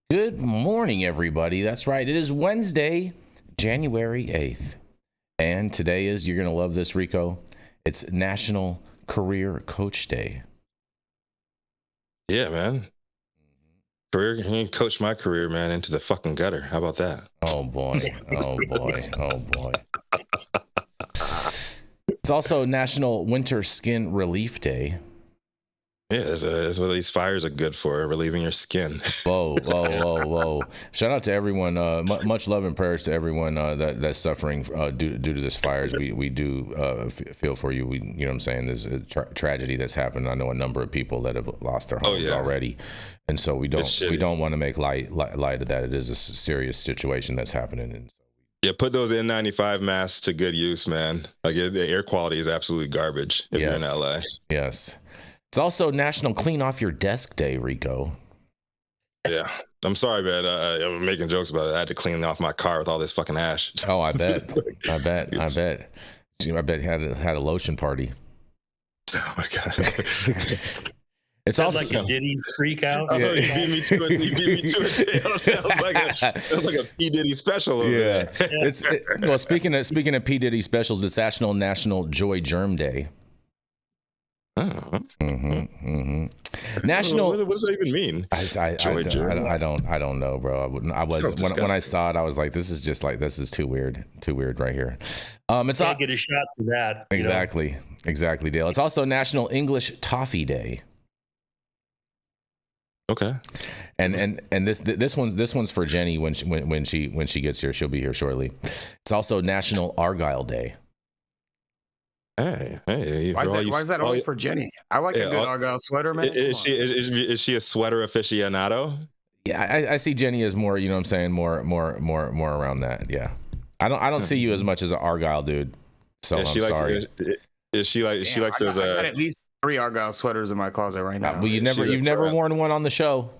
Good morning, everybody. That's right. It is Wednesday, January 8th. And today is, you're going to love this, Rico, it's National Career Coach Day. Yeah, man. He coached my career, man, into the fucking gutter. How about that? Oh, boy. Oh, boy. Oh, boy. It's also National Winter Skin Relief Day. Yeah, that's what these fires are good for, relieving your skin. Whoa. Shout out to everyone. Much love and prayers to everyone that's suffering due to this fires. We do feel for you. You know what I'm saying? There's a tragedy that's happened. I know a number of people that have lost their homes already. And so we don't want to make light of that. It is a serious situation that's happening. And yeah, put those N95 masks to good use, man. Like the air quality is absolutely garbage if you're in LA. Yes. It's also National Clean Off Your Desk Day, Rico. Yeah. I'm sorry, man. I'm making jokes about it. I had to clean off my car with all this fucking ash. Oh, I bet. I bet had a lotion party. Oh my God. It's also like a Diddy freak out. He beat me to it. Sounds like a P Diddy special over there. Well, speaking of P Diddy specials, it's National Joygerm Day. Oh. National. What does that even mean? I don't know, bro. When I saw it, I was like, this is too weird right here. It's Can't get a shot for that. Exactly, Dale. It's also National English Toffee Day. Okay. And this one's for Jenny when she gets here. She'll be here shortly. It's also National Argyle Day. Hey! Why is that only for Jenny? I like a good Argyle sweater, man. Is she a sweater aficionado? Yeah, I see Jenny as more, you know what I'm saying, more around that. Yeah, I don't see you as much as an Argyle dude. So I'm sorry. She likes those. I got at least 3 Argyle sweaters in my closet right now. Well, you've never worn one on the show.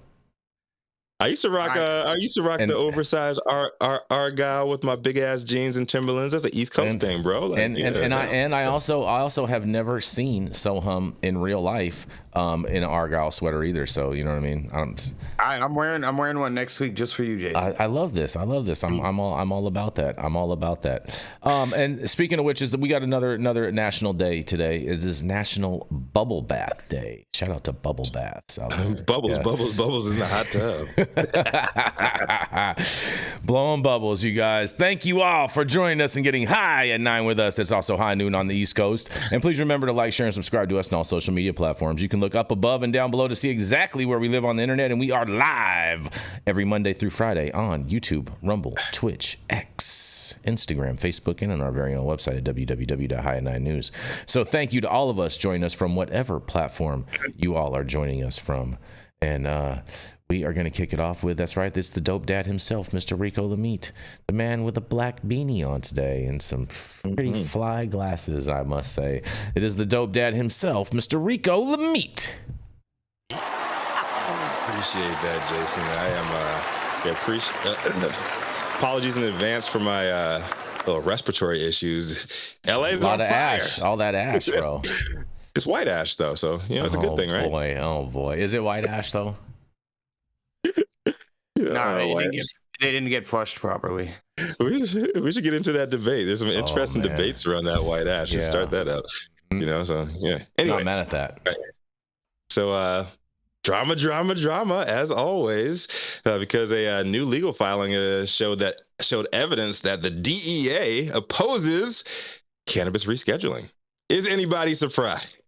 I used to rock the oversized Argyle with my big ass jeans and Timberlands. That's an East Coast thing, bro. I also have never seen Sohum in real life in an Argyle sweater either. So you know what I mean. I'm wearing one next week just for you, Jason. I love this. I'm all about that. And speaking of which, we got another national day today. It is National Bubble Bath Day. Shout out to bubble baths out there. Bubbles in the hot tub. Blowing bubbles, you guys. Thank you all for joining us and getting high at 9 with us. It's also high noon on the East Coast. And please remember to like, share, and subscribe to us on all social media platforms. You can look up above and down below to see exactly where we live on the internet. And we are live every Monday through Friday on YouTube, Rumble, Twitch, X, Instagram, Facebook, and on our very own website at www.high9news. So thank you to all of us joining us from whatever platform you all are joining us from. And we are going to kick it off with, that's right, it's the dope dad himself, Mr. Rico Lamitte, the man with a black beanie on today and some pretty fly glasses, I must say. It is the dope dad himself, Mr. Rico Lamitte. Appreciate that, Jason. Apologies in advance for my little respiratory issues. LA's a lot of ash, all that ash, bro. It's white ash though, so it's a good thing, right? Oh boy, is it white ash though? No, they didn't get flushed properly. We should get into that debate. There's some interesting debates around that white ash. Let's start that up. So yeah. Anyways, not mad at that. Right. So drama as always, because a new legal filing showed evidence that the DEA opposes cannabis rescheduling. Is anybody surprised?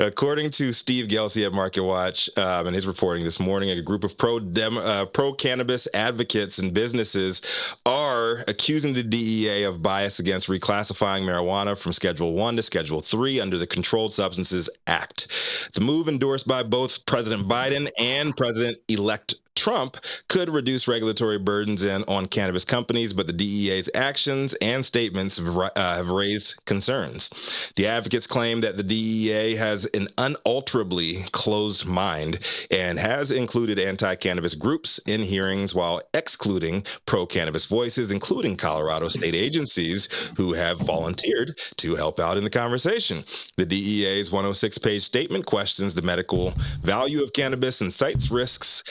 According to Steve Gelsey at MarketWatch and his reporting this morning, a group of pro-cannabis advocates and businesses are accusing the DEA of bias against reclassifying marijuana from Schedule 1 to Schedule 3 under the Controlled Substances Act. The move, endorsed by both President Biden and President-elect Trump, Trump could reduce regulatory burdens on cannabis companies, but the DEA's actions and statements have raised concerns. The advocates claim that the DEA has an unalterably closed mind and has included anti-cannabis groups in hearings while excluding pro-cannabis voices, including Colorado state agencies who have volunteered to help out in the conversation. The DEA's 106-page statement questions the medical value of cannabis and cites risks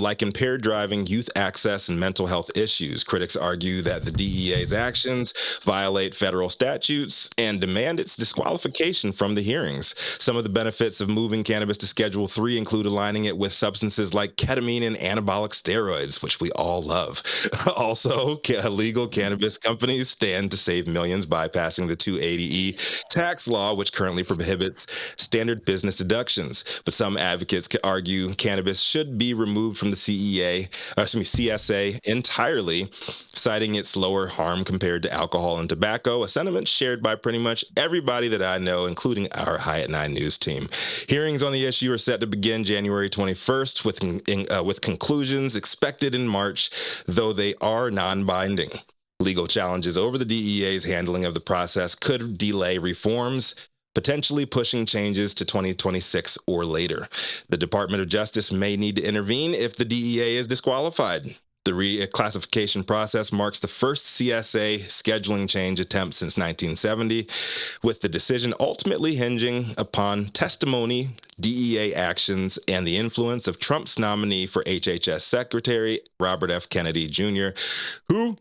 like impaired driving, youth access, and mental health issues. Critics argue that the DEA's actions violate federal statutes and demand its disqualification from the hearings. Some of the benefits of moving cannabis to Schedule 3 include aligning it with substances like ketamine and anabolic steroids, which we all love. Also, legal cannabis companies stand to save millions bypassing the 280E tax law, which currently prohibits standard business deductions. But some advocates argue cannabis should be removed from the CSA entirely, citing its lower harm compared to alcohol and tobacco, a sentiment shared by pretty much everybody that I know, including our High at 9 News team. Hearings on the issue are set to begin January 21st with conclusions expected in March, though they are non-binding. Legal challenges over the DEA's handling of the process could delay reforms, potentially pushing changes to 2026 or later. The Department of Justice may need to intervene if the DEA is disqualified. The reclassification process marks the first CSA scheduling change attempt since 1970, with the decision ultimately hinging upon testimony, DEA actions, and the influence of Trump's nominee for HHS Secretary, Robert F. Kennedy Jr., who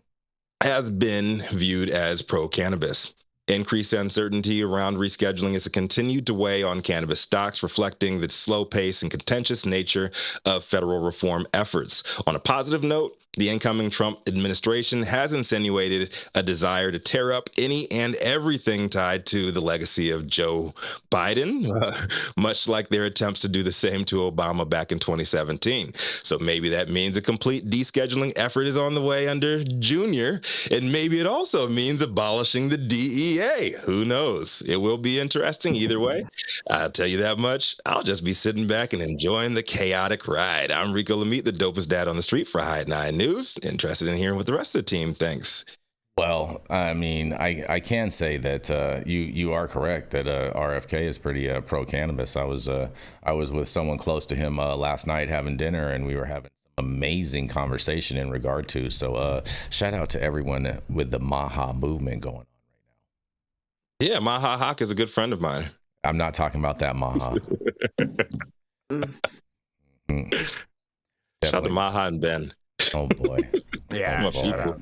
has been viewed as pro-cannabis. Increased uncertainty around rescheduling has continued to weigh on cannabis stocks, reflecting the slow pace and contentious nature of federal reform efforts. On a positive note, the incoming Trump administration has insinuated a desire to tear up any and everything tied to the legacy of Joe Biden, much like their attempts to do the same to Obama back in 2017. So maybe that means a complete descheduling effort is on the way under Junior, and maybe it also means abolishing the DEA. Who knows? It will be interesting either way. I'll tell you that much. I'll just be sitting back and enjoying the chaotic ride. I'm Rico Lamitte, the dopest dad on the street for High at 9 News. Interested in hearing what the rest of the team thinks. Well, I mean, I can say that you are correct that RFK is pretty pro-cannabis. I was with someone close to him last night having dinner, and we were having some amazing conversation in regard to. So shout out to everyone with the Maha movement going on right now. Yeah, Maha Hawk is a good friend of mine. I'm not talking about that Maha. Shout out to Maha and Ben. Oh boy. Yeah. Yeah,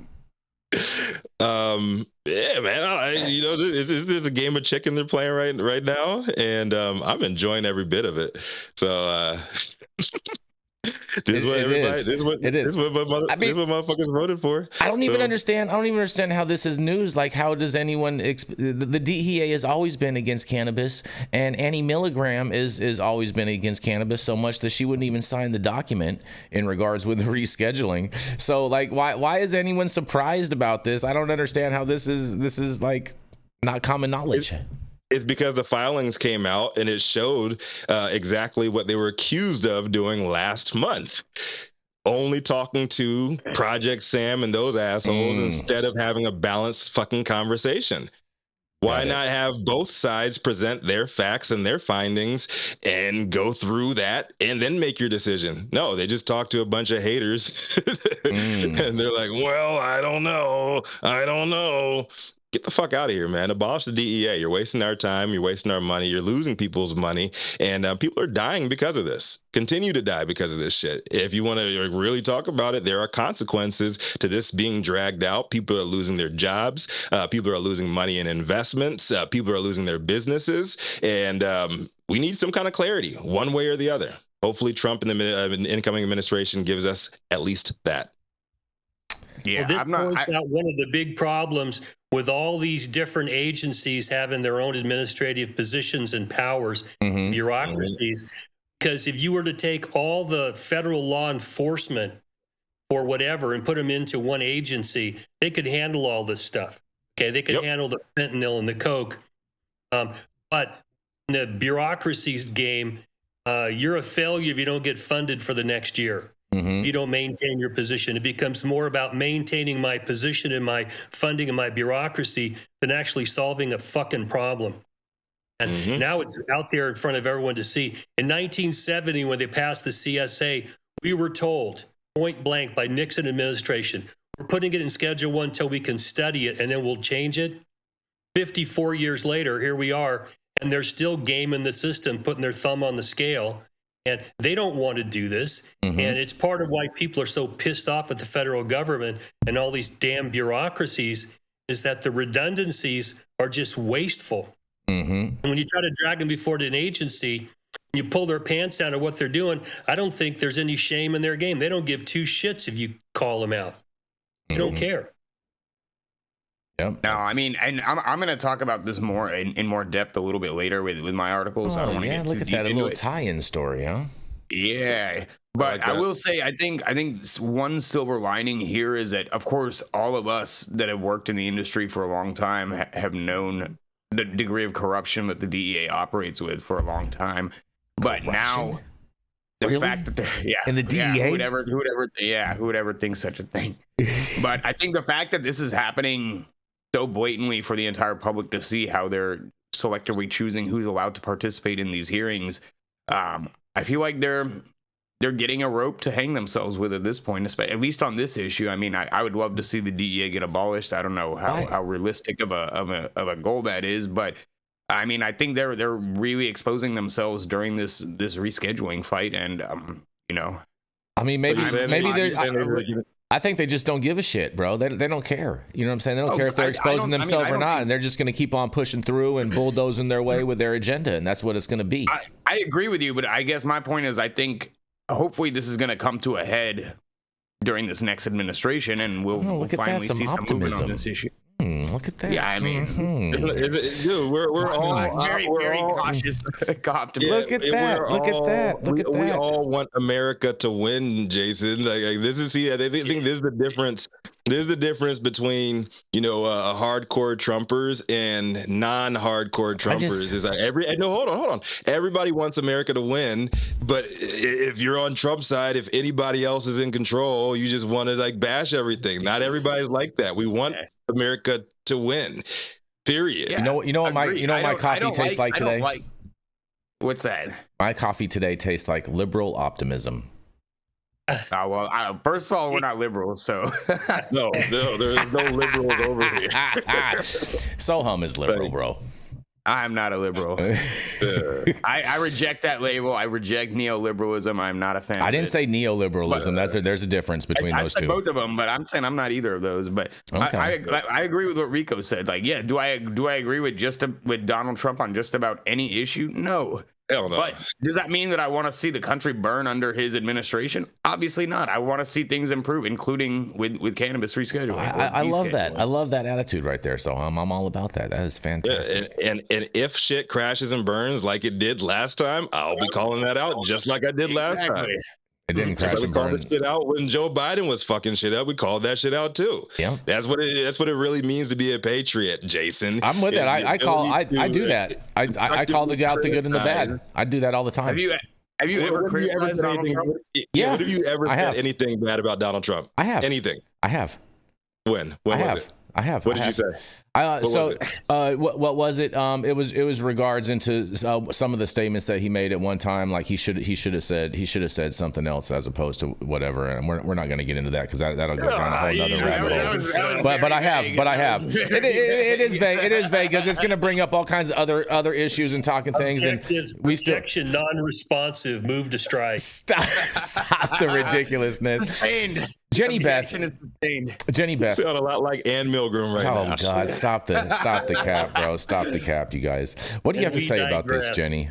man. There's a game of chicken they're playing right now, and I'm enjoying every bit of it. So this is what motherfuckers voted for. I don't even understand how this is news. Like, how does anyone the DEA has always been against cannabis, and Annie Milligram is always been against cannabis so much that she wouldn't even sign the document in regards with the rescheduling. So like, why is anyone surprised about this? I don't understand how this is like not common knowledge. It's because the filings came out and it showed exactly what they were accused of doing last month. Only talking to Project Sam and those assholes instead of having a balanced fucking conversation. Why not have both sides present their facts and their findings and go through that and then make your decision? No, they just talk to a bunch of haters and they're like, well, I don't know. Get the fuck out of here, man. Abolish the DEA. You're wasting our time. You're wasting our money. You're losing people's money. And people are dying because of this. Continue to die because of this shit. If you want to really talk about it, there are consequences to this being dragged out. People are losing their jobs. People are losing money in investments. People are losing their businesses. And we need some kind of clarity, one way or the other. Hopefully Trump and the incoming administration gives us at least that. Yeah, well, this points out one of the big problems with all these different agencies having their own administrative positions and powers, bureaucracies. Because if you were to take all the federal law enforcement or whatever and put them into one agency, they could handle all this stuff. Okay, they could handle the fentanyl and the coke. But in the bureaucracy's game, you're a failure if you don't get funded for the next year. if you don't maintain your position. It becomes more about maintaining my position and my funding and my bureaucracy than actually solving a fucking problem. And now it's out there in front of everyone to see. In 1970, when they passed the CSA, we were told point blank by Nixon administration, we're putting it in Schedule 1 until we can study it, and then we'll change it. 54 years later, here we are, and they're still gaming the system, putting their thumb on the scale. And they don't want to do this. And it's part of why people are so pissed off at the federal government and all these damn bureaucracies, is that the redundancies are just wasteful. And when you try to drag them before an agency, you pull their pants down at what they're doing, I don't think there's any shame in their game. They don't give two shits if you call them out. They don't care. Yep. No, I mean, and I'm going to talk about this more in more depth a little bit later with my articles. I don't want to get look too at deep that, a into little it. tie-in story, huh? Yeah, but I will say, I think one silver lining here is that, of course, all of us that have worked in the industry for a long time have known the degree of corruption that the DEA operates with for a long time. But now, the fact that in the DEA, who would ever think such a thing? But I think the fact that this is happening so blatantly for the entire public to see how they're selectively choosing who's allowed to participate in these hearings, I feel like they're getting a rope to hang themselves with at this point, at least on this issue. I mean, I would love to see the DEA get abolished. I don't know how realistic of a goal that is, but I mean, I think they're really exposing themselves during this rescheduling fight, and you know, I mean, maybe there's. I think they just don't give a shit, bro. They don't care. You know what I'm saying? They don't care if they're exposing themselves or not, and they're just going to keep on pushing through and bulldozing their way with their agenda, and that's what it's going to be. I agree with you, but I guess my point is, I think hopefully this is going to come to a head during this next administration, and we'll finally see some movement on this issue. Look at that. Yeah, I mean, dude, we're all very cautious. Yeah, look at that. We all want America to win, Jason. Like this is I think this is the difference. There's the difference between hardcore Trumpers and non-hardcore Trumpers. Is like hold on. Everybody wants America to win, but if you're on Trump's side, if anybody else is in control, you just want to like bash everything. Not everybody's like that. We want America to win. Period. Yeah, you know what my coffee tastes like today? What's that? My coffee today tastes like liberal optimism. Well, first of all, we're not liberals, so no, there's no liberals over here. Sohum is liberal, bro. I'm not a liberal. I reject that label. I reject neoliberalism. I'm not a fan. I didn't say neoliberalism. There's a difference between those two. I said both of them, but I'm saying I'm not either of those. But okay. I agree with what Rico said. Like, yeah, do I agree with with Donald Trump on just about any issue? No. Hell no. But does that mean that I want to see the country burn under his administration? Obviously not. I want to see things improve, including with cannabis rescheduling. I love that. I love that attitude right there. So I'm all about that. That is fantastic. Yeah, and if shit crashes and burns like it did last time, I'll be calling that out just like I did last time. It didn't crash and burn. We called shit out when Joe Biden was fucking shit up. We called that shit out too. Yeah, that's what it really means to be a patriot, Jason. I'm with it. I do that. I call the out the good and the bad. I do that all the time. Have you ever criticized Donald Trump? Yeah. Have you ever said anything bad about Donald Trump? I have. Anything? I have. When was it? I have. What did you say? What was it? It was regards into some of the statements that he made at one time. Like he should have said something else as opposed to whatever. And we're not going to get into that because that'll go down a whole other rabbit hole. But I have. It is vague. It is vague because it's going to bring up all kinds of other issues and talking things. And we still non-responsive. Move to strike. Stop the ridiculousness. Jenny Beth. Jenny Beth. You sound a lot like Ann Milgram right now. Oh God! Stop the cap, bro! Stop the cap, you guys. What do you have to say about this, Jenny?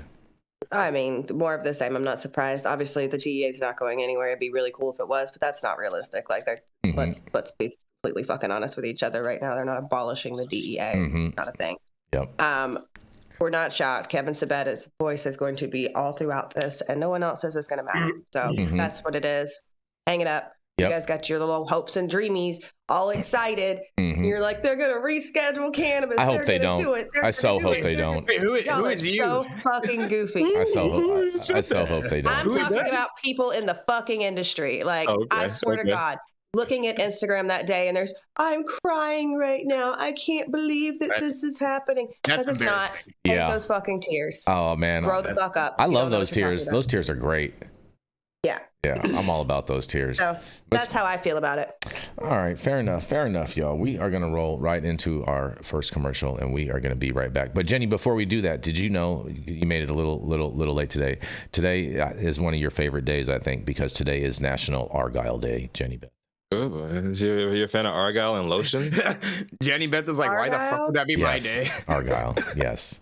I mean, more of the same. I'm not surprised. Obviously, the DEA is not going anywhere. It'd be really cool if it was, but that's not realistic. Like, let's be completely fucking honest with each other right now. They're not abolishing the DEA. It's not a thing. Yep. We're not shocked. Kevin Sabetta's voice is going to be all throughout this, and no one else says it's going to matter. So that's what it is. Hang it up. You guys got your little hopes and dreamies all excited. Mm-hmm. You're like, they're going to reschedule cannabis. I hope they don't. I so hope they don't. Wait, who is you? So fucking goofy. I so hope they don't. I'm talking about people in the fucking industry. Like, I swear to God, looking at Instagram that day, and I'm crying right now. I can't believe that this is happening. Because it's not. Take those fucking tears. Oh, man. Grow the fuck up. I love those tears. Those tears are great. Yeah. Yeah, I'm all about those tears. So that's how I feel about it. All right, fair enough, y'all. We are going to roll right into our first commercial, and we are going to be right back. But Jenny, before we do that, did you know you made it a little late today? Today is one of your favorite days, I think, because today is National Argyle Day, Jenny Beth. Oh, you're a fan of Argyle and lotion? Jenny Beth is like, Argyle? why the fuck would that be my day? Argyle, yes.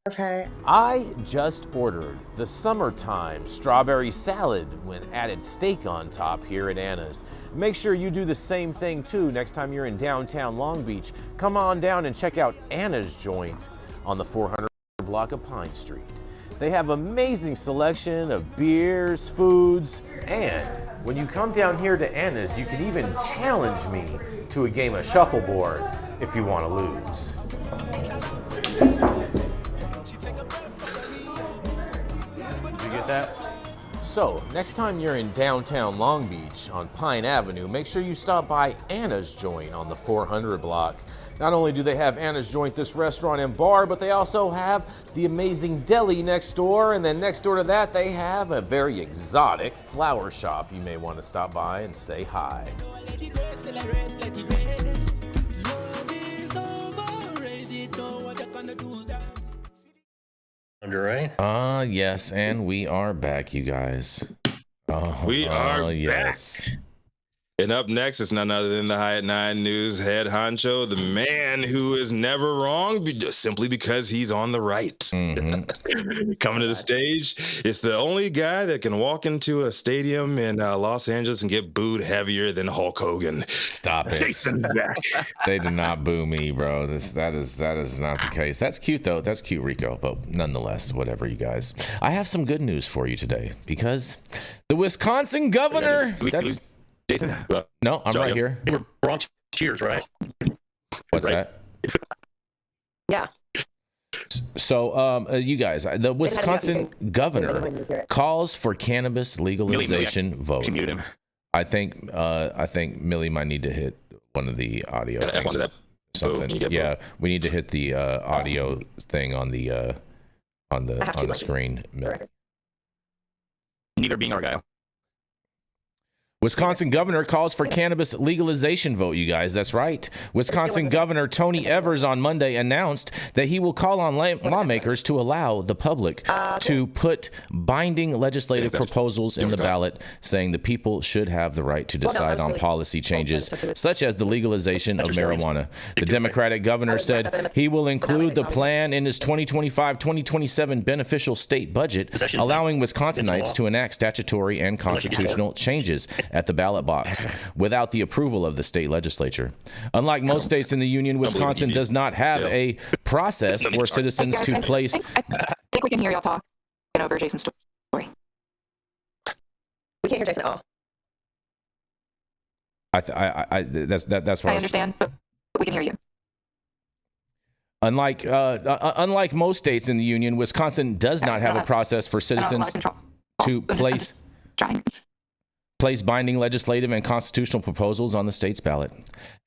Okay. I just ordered the summertime strawberry salad when added steak on top here at Anna's. Make sure you do the same thing too next time you're in downtown Long Beach. Come on down and check out Anna's joint on the 400 block of Pine Street. They have amazing selection of beers, foods, and when you come down here to Anna's, you can even challenge me to a game of shuffleboard if you want to lose. You get that? So, next time you're in downtown Long Beach on Pine Avenue, make sure you stop by Anna's Joint on the 400 block. Not only do they have Anna's Joint, this restaurant and bar, but they also have the amazing deli next door, and then next door to that they have a very exotic flower shop. You may want to stop by and say hi. Right? Yes, and we are back, you guys. We are yes. back. And up next, it's none other than the High at 9 News head honcho, the man who is never wrong simply because he's on the right. Mm-hmm. Coming to the stage, it's the only guy that can walk into a stadium in Los Angeles and get booed heavier than Hulk Hogan. Stop it. Jason Beck. They did not boo me, bro. That is not the case. That's cute though. That's cute, Rico. But nonetheless, whatever, you guys. I have some good news for you today because the Wisconsin governor. That's Jason. No, I'm right here. We're Bronx Cheers, right? What's that? Yeah. So, you guys, the Wisconsin governor calls for cannabis legalization vote. I think Millie might need to hit one of the audio things. Something. Yeah, we need to hit the audio thing on the screen. Neither being Argyle. Wisconsin governor calls for cannabis legalization vote, you guys. That's right. Wisconsin Governor Tony Evers on Monday announced that he will call on lawmakers to allow the public to put binding legislative proposals in the ballot, saying the people should have the right to decide on policy changes, such as the legalization of marijuana. The Democratic governor said he will include the plan in his 2025-2027 beneficial state budget, allowing Wisconsinites to enact statutory and constitutional changes at the ballot box without the approval of the state legislature. Unlike most states in the union, Wisconsin does not have a process for citizens to place. I think we can hear y'all talk over Jason's story. We can't hear Jason at all. That's what I understand, but we can hear you. Unlike most states in the union, Wisconsin does not have a process for citizens to place binding legislative and constitutional proposals on the state's ballot.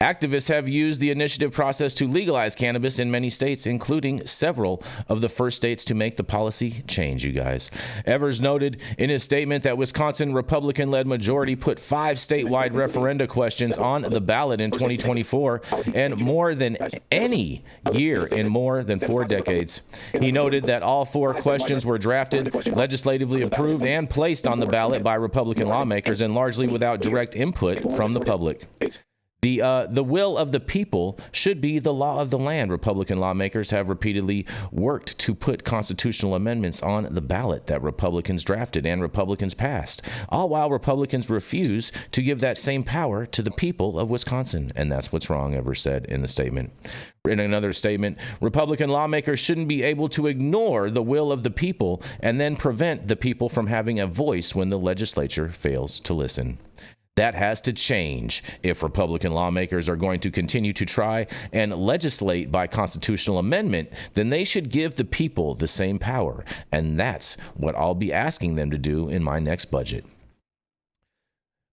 Activists have used the initiative process to legalize cannabis in many states, including several of the first states to make the policy change, you guys. Evers noted in his statement that Wisconsin Republican-led majority put 5 statewide referenda questions on the ballot in 2024 and more than any year in more than 4 decades. He noted that all 4 questions were drafted, legislatively approved, and placed on the ballot by Republican lawmakers and largely without direct input from the public. The will of the people should be the law of the land. Republican lawmakers have repeatedly worked to put constitutional amendments on the ballot that Republicans drafted and Republicans passed, all while Republicans refuse to give that same power to the people of Wisconsin. And that's what's wrong, Evers said in the statement. In another statement, Republican lawmakers shouldn't be able to ignore the will of the people and then prevent the people from having a voice when the legislature fails to listen. That has to change. If Republican lawmakers are going to continue to try and legislate by constitutional amendment, then they should give the people the same power. And that's what I'll be asking them to do in my next budget.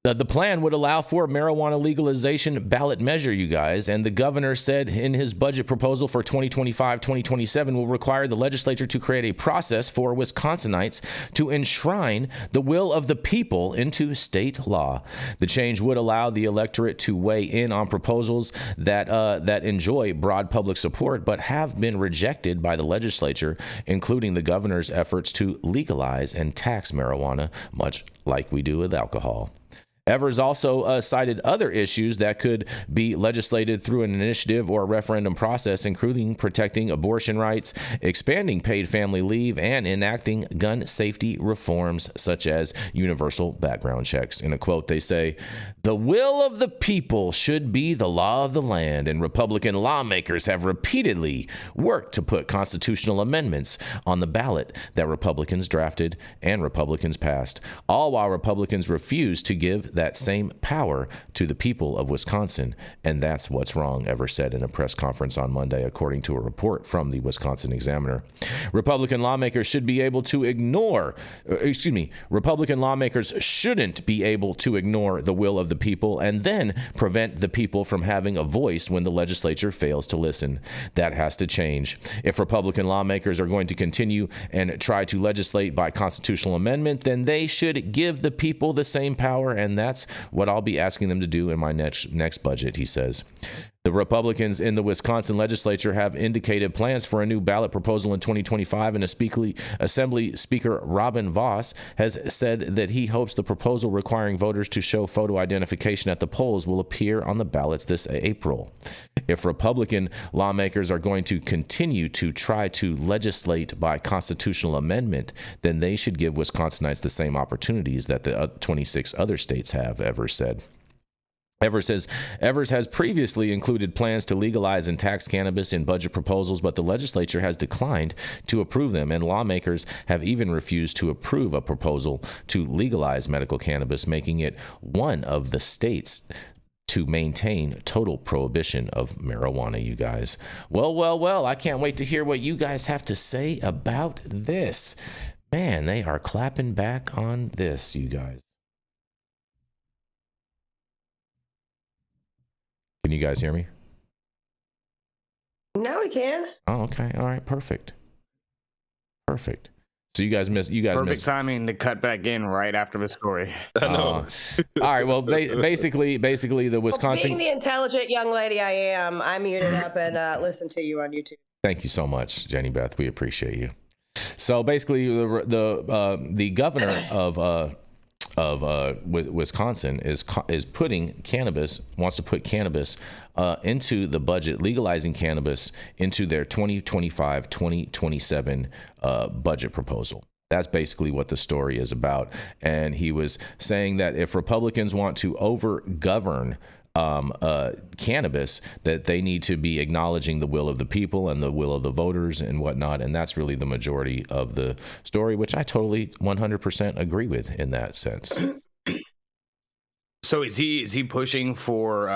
The plan would allow for marijuana legalization ballot measure, you guys, and the governor said in his budget proposal for 2025-2027 will require the legislature to create a process for Wisconsinites to enshrine the will of the people into state law. The change would allow the electorate to weigh in on proposals that enjoy broad public support but have been rejected by the legislature, including the governor's efforts to legalize and tax marijuana, much like we do with alcohol. Evers also cited other issues that could be legislated through an initiative or referendum process, including protecting abortion rights, expanding paid family leave, and enacting gun safety reforms such as universal background checks. In a quote, they say, "The will of the people should be the law of the land, and Republican lawmakers have repeatedly worked to put constitutional amendments on the ballot that Republicans drafted and Republicans passed, all while Republicans refuse to give that same power to the people of Wisconsin, and that's what's wrong," Evers said in a press conference on Monday, according to a report from the Wisconsin Examiner. Republican lawmakers shouldn't be able to ignore the will of the people and then prevent the people from having a voice when the legislature fails to listen. That has to change. If Republican lawmakers are going to continue and try to legislate by constitutional amendment, then they should give the people the same power, and that's what I'll be asking them to do in my next budget, he says. The Republicans in the Wisconsin legislature have indicated plans for a new ballot proposal in 2025, and Assembly Speaker Robin Vos has said that he hopes the proposal requiring voters to show photo identification at the polls will appear on the ballots this April. If Republican lawmakers are going to continue to try to legislate by constitutional amendment, then they should give Wisconsinites the same opportunities that the 26 other states have, Evers said. Evers has previously included plans to legalize and tax cannabis in budget proposals, but the legislature has declined to approve them, and lawmakers have even refused to approve a proposal to legalize medical cannabis, making it one of the states to maintain total prohibition of marijuana, you guys. Well, I can't wait to hear what you guys have to say about this. Man, they are clapping back on this, you guys. Can you guys hear me? Now we can. Oh, okay. All right. Perfect. So you guys missed. Perfect timing to cut back in right after the story. All right. Well, basically, the Wisconsin. Being the intelligent young lady I am, I muted up and listened to you on YouTube. Thank you so much, Jenny Beth. We appreciate you. So basically, the governor of Wisconsin is putting cannabis, wants to put cannabis into the budget, legalizing cannabis into their 2025-2027 budget proposal. That's basically what the story is about. And he was saying that if Republicans want to over-govern cannabis, that they need to be acknowledging the will of the people and the will of the voters and whatnot. And that's really the majority of the story, which I totally 100% agree with in that sense. So is he pushing for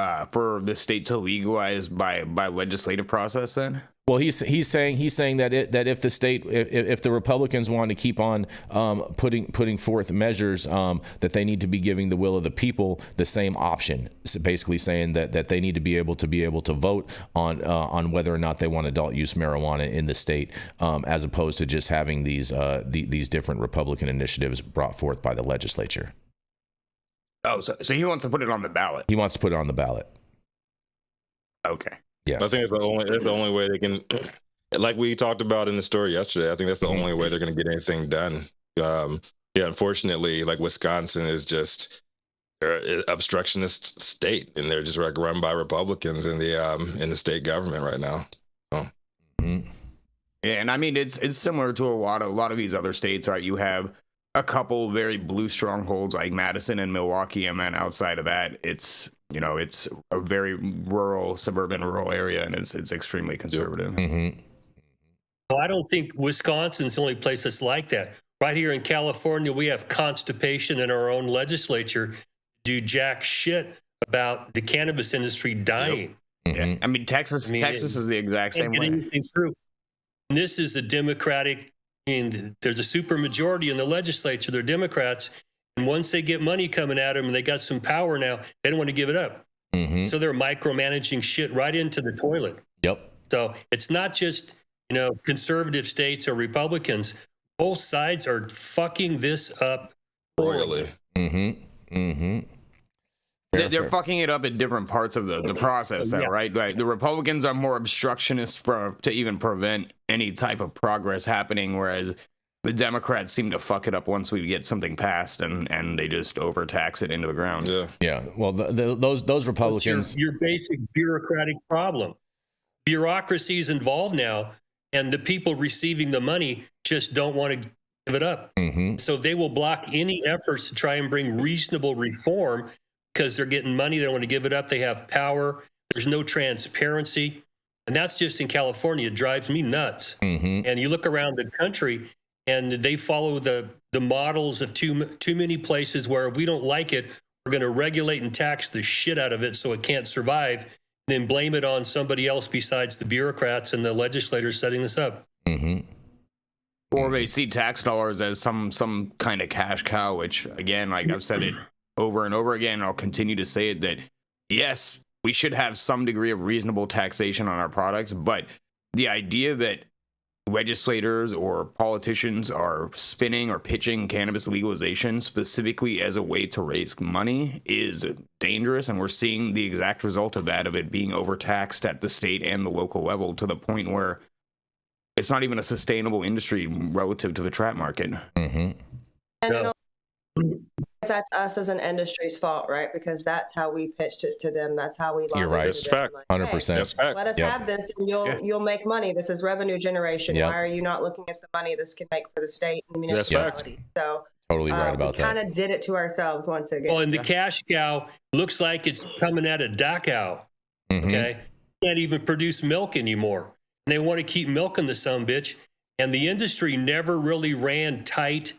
the state to legalize by legislative process then? Well, he's saying that if the state, if the Republicans want to keep on putting forth measures, that they need to be giving the will of the people the same option. So basically saying that they need to be able to vote on whether or not they want adult use marijuana in the state, as opposed to just having these different Republican initiatives brought forth by the legislature. Oh, so he wants to put it on the ballot. He wants to put it on the ballot. Okay. Yes. I think that's the only way they can, like we talked about in the story yesterday. I think that's the only way they're going to get anything done. Unfortunately, like Wisconsin is just an obstructionist state, and they're just like run by Republicans in the state government right now. So. Mm-hmm. Yeah, and I mean it's similar to a lot of these other states, right? You have a couple very blue strongholds like Madison and Milwaukee, and then outside of that, it's a very suburban rural area, and it's extremely conservative. Mm-hmm. Well, I don't think Wisconsin's the only place that's like that. Right here in California, we have constipation in our own legislature. do jack shit about the cannabis industry dying. Yep. Yeah. I mean, Texas is the exact same way. And this is a Democratic, and there's a super majority in the legislature. They're Democrats. And once they get money coming at them and they got some power now, they don't want to give it up. So they're micromanaging shit right into the toilet. Yep. So it's not just, conservative states or Republicans. Both sides are fucking this up royally. They're fucking it up at different parts of the process, though, right? Like the Republicans are more obstructionist to even prevent any type of progress happening, whereas the Democrats seem to fuck it up once we get something passed, and they just overtax it into the ground. Yeah. Well, those Republicans. Your basic bureaucratic problem. Bureaucracy is involved now, and the people receiving the money just don't want to give it up. So they will block any efforts to try and bring reasonable reform because they're getting money. They don't want to give it up. They have power. There's no transparency. And that's just in California. It drives me nuts. And you look around the country and they follow the models of too many places where if we don't like it, we're going to regulate and tax the shit out of it so it can't survive, then blame it on somebody else besides the bureaucrats and the legislators setting this up. Or they see tax dollars as some kind of cash cow, which, again, like I've said it over and over again, and I'll continue to say it, that yes, we should have some degree of reasonable taxation on our products, but the idea that legislators or politicians are spinning or pitching cannabis legalization specifically as a way to raise money is dangerous, and we're seeing the exact result of that, of it being overtaxed at the state and the local level to the point where it's not even a sustainable industry relative to the trap market. And that's us as an industry's fault, right? Because that's how we pitched it to them. That's how we. You're right. That's fact. 100%. Let us have this, and you'll make money. This is revenue generation. Why are you not looking at the money this can make for the state and the municipality? So totally right about that. We kind of did it to ourselves once again. Well, and the cash cow looks like it's coming out of Dachau. Okay, can't even produce milk anymore, and they want to keep milking the son bitch. And the industry never really ran tight,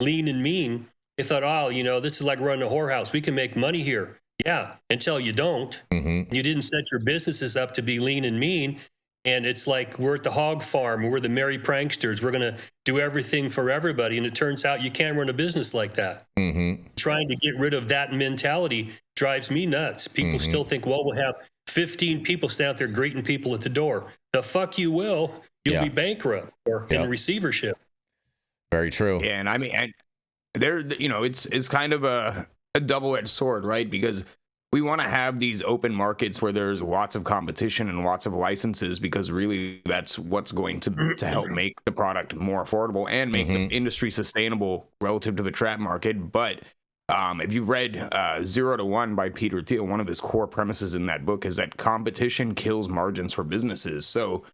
lean and mean. They thought, this is like running a whorehouse. We can make money here. Yeah, until you don't. You didn't set your businesses up to be lean and mean. And it's like we're at the hog farm. We're the merry pranksters. We're going to do everything for everybody. And it turns out you can't run a business like that. Trying to get rid of that mentality drives me nuts. People still think, well, we'll have 15 people stand out there greeting people at the door. The fuck you will. You'll be bankrupt or in receivership. Very true. Yeah, and I mean... There, it's kind of a double-edged sword, right? Because we want to have these open markets where there's lots of competition and lots of licenses, because really that's what's going to help make the product more affordable and make the industry sustainable relative to the trap market. But if you read 0 to 1 by Peter Thiel, one of his core premises in that book is that competition kills margins for businesses. So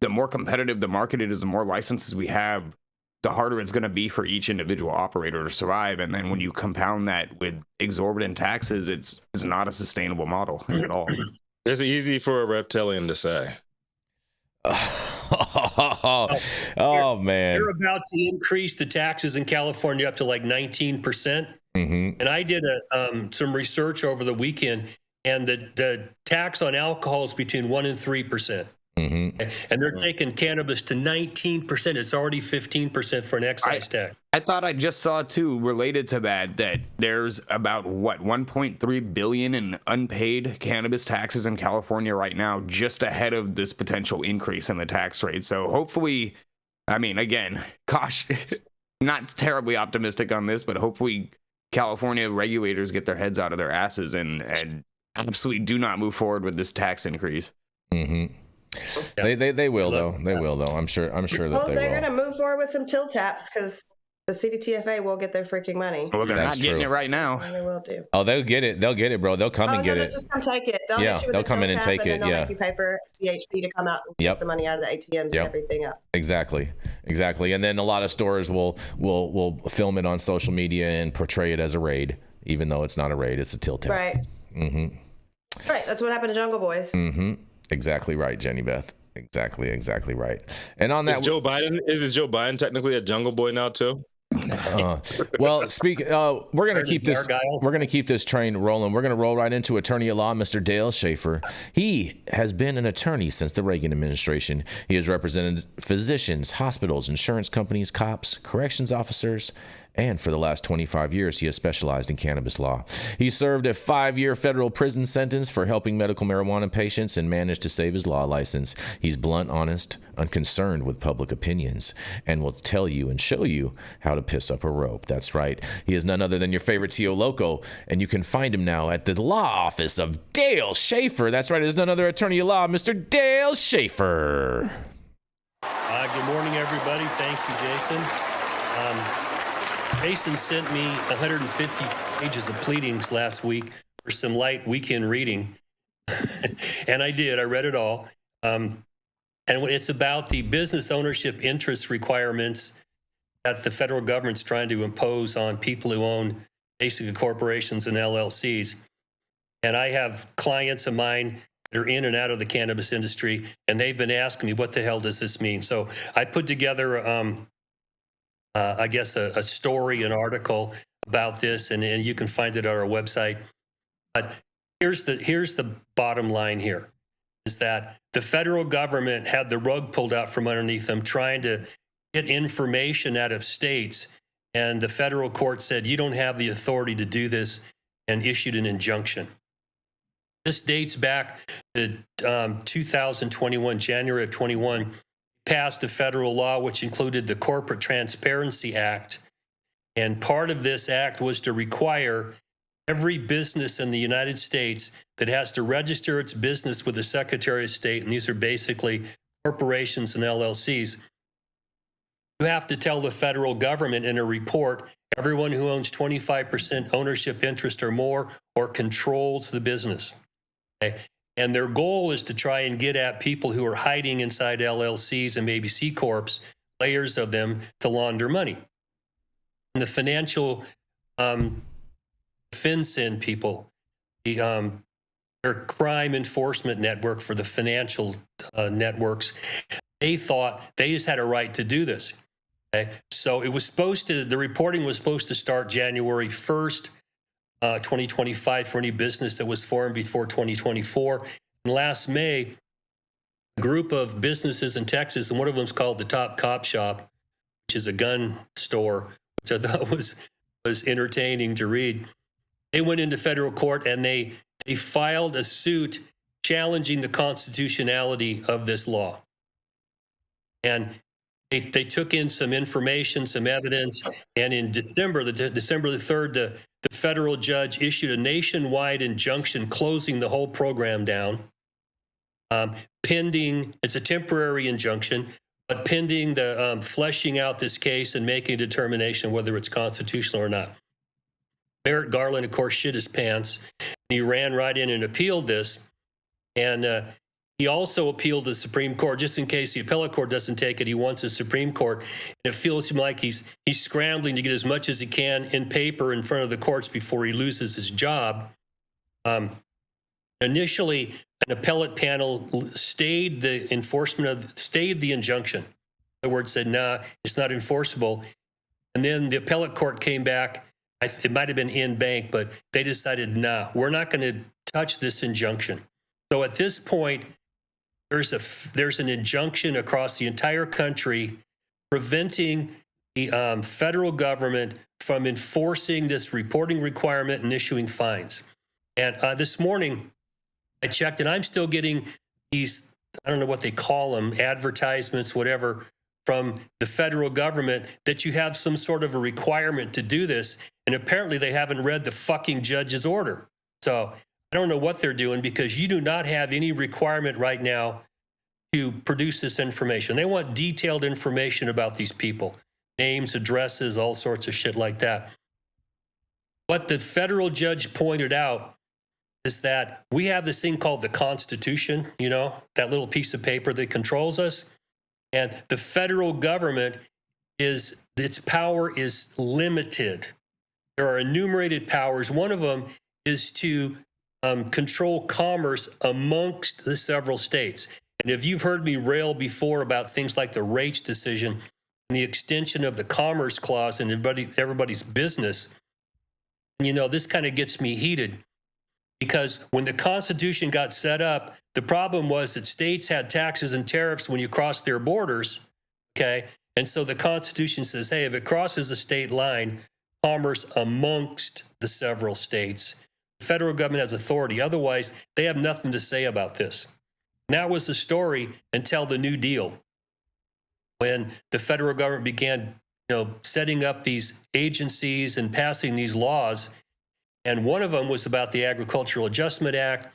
the more competitive the market is, the more licenses we have, the harder it's going to be for each individual operator to survive. And then when you compound that with exorbitant taxes, it's not a sustainable model at all. It's easy for a reptilian to say. Man. They're about to increase the taxes in California up to like 19%. And I did some research over the weekend, and the tax on alcohol is between 1% and 3%. And they're taking cannabis to 19%. It's already 15% for an excise tax. I thought I just saw too, related to that there's about 1.3 billion in unpaid cannabis taxes in California right now, just ahead of this potential increase in the tax rate. So hopefully, I mean, again, gosh, not terribly optimistic on this, but hopefully California regulators get their heads out of their asses and absolutely do not move forward with this tax increase. They will though. They will though. I'm sure that they will. They're going to move forward with some till taps because the CDTFA will get their freaking money. Well, they're not getting it right now. And they will do. Oh, they'll get it. They'll get it, bro. They'll come and get it. Just come take it. They'll hit you with they'll come in and take it. They'll make you pay for CHP to come out and get the money out of the ATMs and everything up. Exactly. And then a lot of stores will film it on social media and portray it as a raid, even though it's not a raid. It's a till tap. Right. Right. That's what happened to Jungle Boys. Exactly right, Jenny Beth. Exactly right. And on that, is Joe Biden technically a jungle boy now too? Well, we're gonna keep this. Argyle. We're gonna keep this train rolling. We're gonna roll right into attorney at law, Mr. Dale Schaefer. He has been an attorney since the Reagan administration. He has represented physicians, hospitals, insurance companies, cops, corrections officers, and for the last 25 years, he has specialized in cannabis law. He served a 5-year federal prison sentence for helping medical marijuana patients and managed to save his law license. He's blunt, honest, unconcerned with public opinions, and will tell you and show you how to piss up a rope. That's right. He is none other than your favorite Tio Loco, and you can find him now at the law office of Dale Schaefer. That's right. It is none other attorney at law, Mr. Dale Schaefer. Good morning, everybody. Thank you, Jason. Jason sent me 150 pages of pleadings last week for some light weekend reading. And I did. I read it all. And it's about the business ownership interest requirements that the federal government's trying to impose on people who own basically corporations and LLCs. And I have clients of mine that are in and out of the cannabis industry, and they've been asking me, what the hell does this mean? So I put together I guess a story, an article about this, and you can find it on our website. But here's the bottom line here, is that the federal government had the rug pulled out from underneath them trying to get information out of states, and the federal court said, you don't have the authority to do this, and issued an injunction. This dates back to 2021, January of 21, passed a federal law which included the Corporate Transparency Act. And part of this act was to require every business in the United States that has to register its business with the Secretary of State, and these are basically corporations and LLCs, you have to tell the federal government in a report, everyone who owns 25% ownership interest or more or controls the business. Okay? And their goal is to try and get at people who are hiding inside LLCs and maybe C Corps, layers of them, to launder money. And the financial FinCEN people, their crime enforcement network for the financial networks, they thought they just had a right to do this. Okay? So it was the reporting was supposed to start January 1st. 2025 for any business that was formed before 2024. And last May, a group of businesses in Texas, and one of them is called the Top Cop Shop, which is a gun store, which I thought was entertaining to read. They went into federal court and they filed a suit challenging the constitutionality of this law. And they took in some information, some evidence, and in December the 3rd, the federal judge issued a nationwide injunction closing the whole program down, pending, it's a temporary injunction, but pending the fleshing out this case and making a determination whether it's constitutional or not. Merrick Garland, of course, shit his pants. He ran right in and appealed this, and he also appealed to the Supreme Court. Just in case the appellate court doesn't take it, he wants the Supreme Court. And it feels like he's scrambling to get as much as he can in paper in front of the courts before he loses his job. Initially, an appellate panel stayed the injunction. In other words, said, nah, it's not enforceable. And then the appellate court came back. It might have been in bank, but they decided, nah, we're not going to touch this injunction. So at this point, there's an injunction across the entire country preventing the federal government from enforcing this reporting requirement and issuing fines. And this morning, I checked, and I'm still getting these, I don't know what they call them, advertisements, whatever, from the federal government that you have some sort of a requirement to do this. And apparently they haven't read the fucking judge's order. So I don't know what they're doing, because you do not have any requirement right now to produce this information. They want detailed information about these people, names, addresses, all sorts of shit like that. What the federal judge pointed out is that we have this thing called the Constitution, you know, that little piece of paper that controls us. And the federal government its power is limited. There are enumerated powers. One of them is to control commerce amongst the several states. And if you've heard me rail before about things like the Raich decision, and the extension of the Commerce Clause and everybody's business. And, you know, this kind of gets me heated because when the Constitution got set up, the problem was that states had taxes and tariffs when you crossed their borders, okay? And so the Constitution says, hey, if it crosses a state line, commerce amongst the several states, the federal government has authority. Otherwise, they have nothing to say about this. And that was the story until the New Deal, when the federal government began, you know, setting up these agencies and passing these laws. And one of them was about the Agricultural Adjustment Act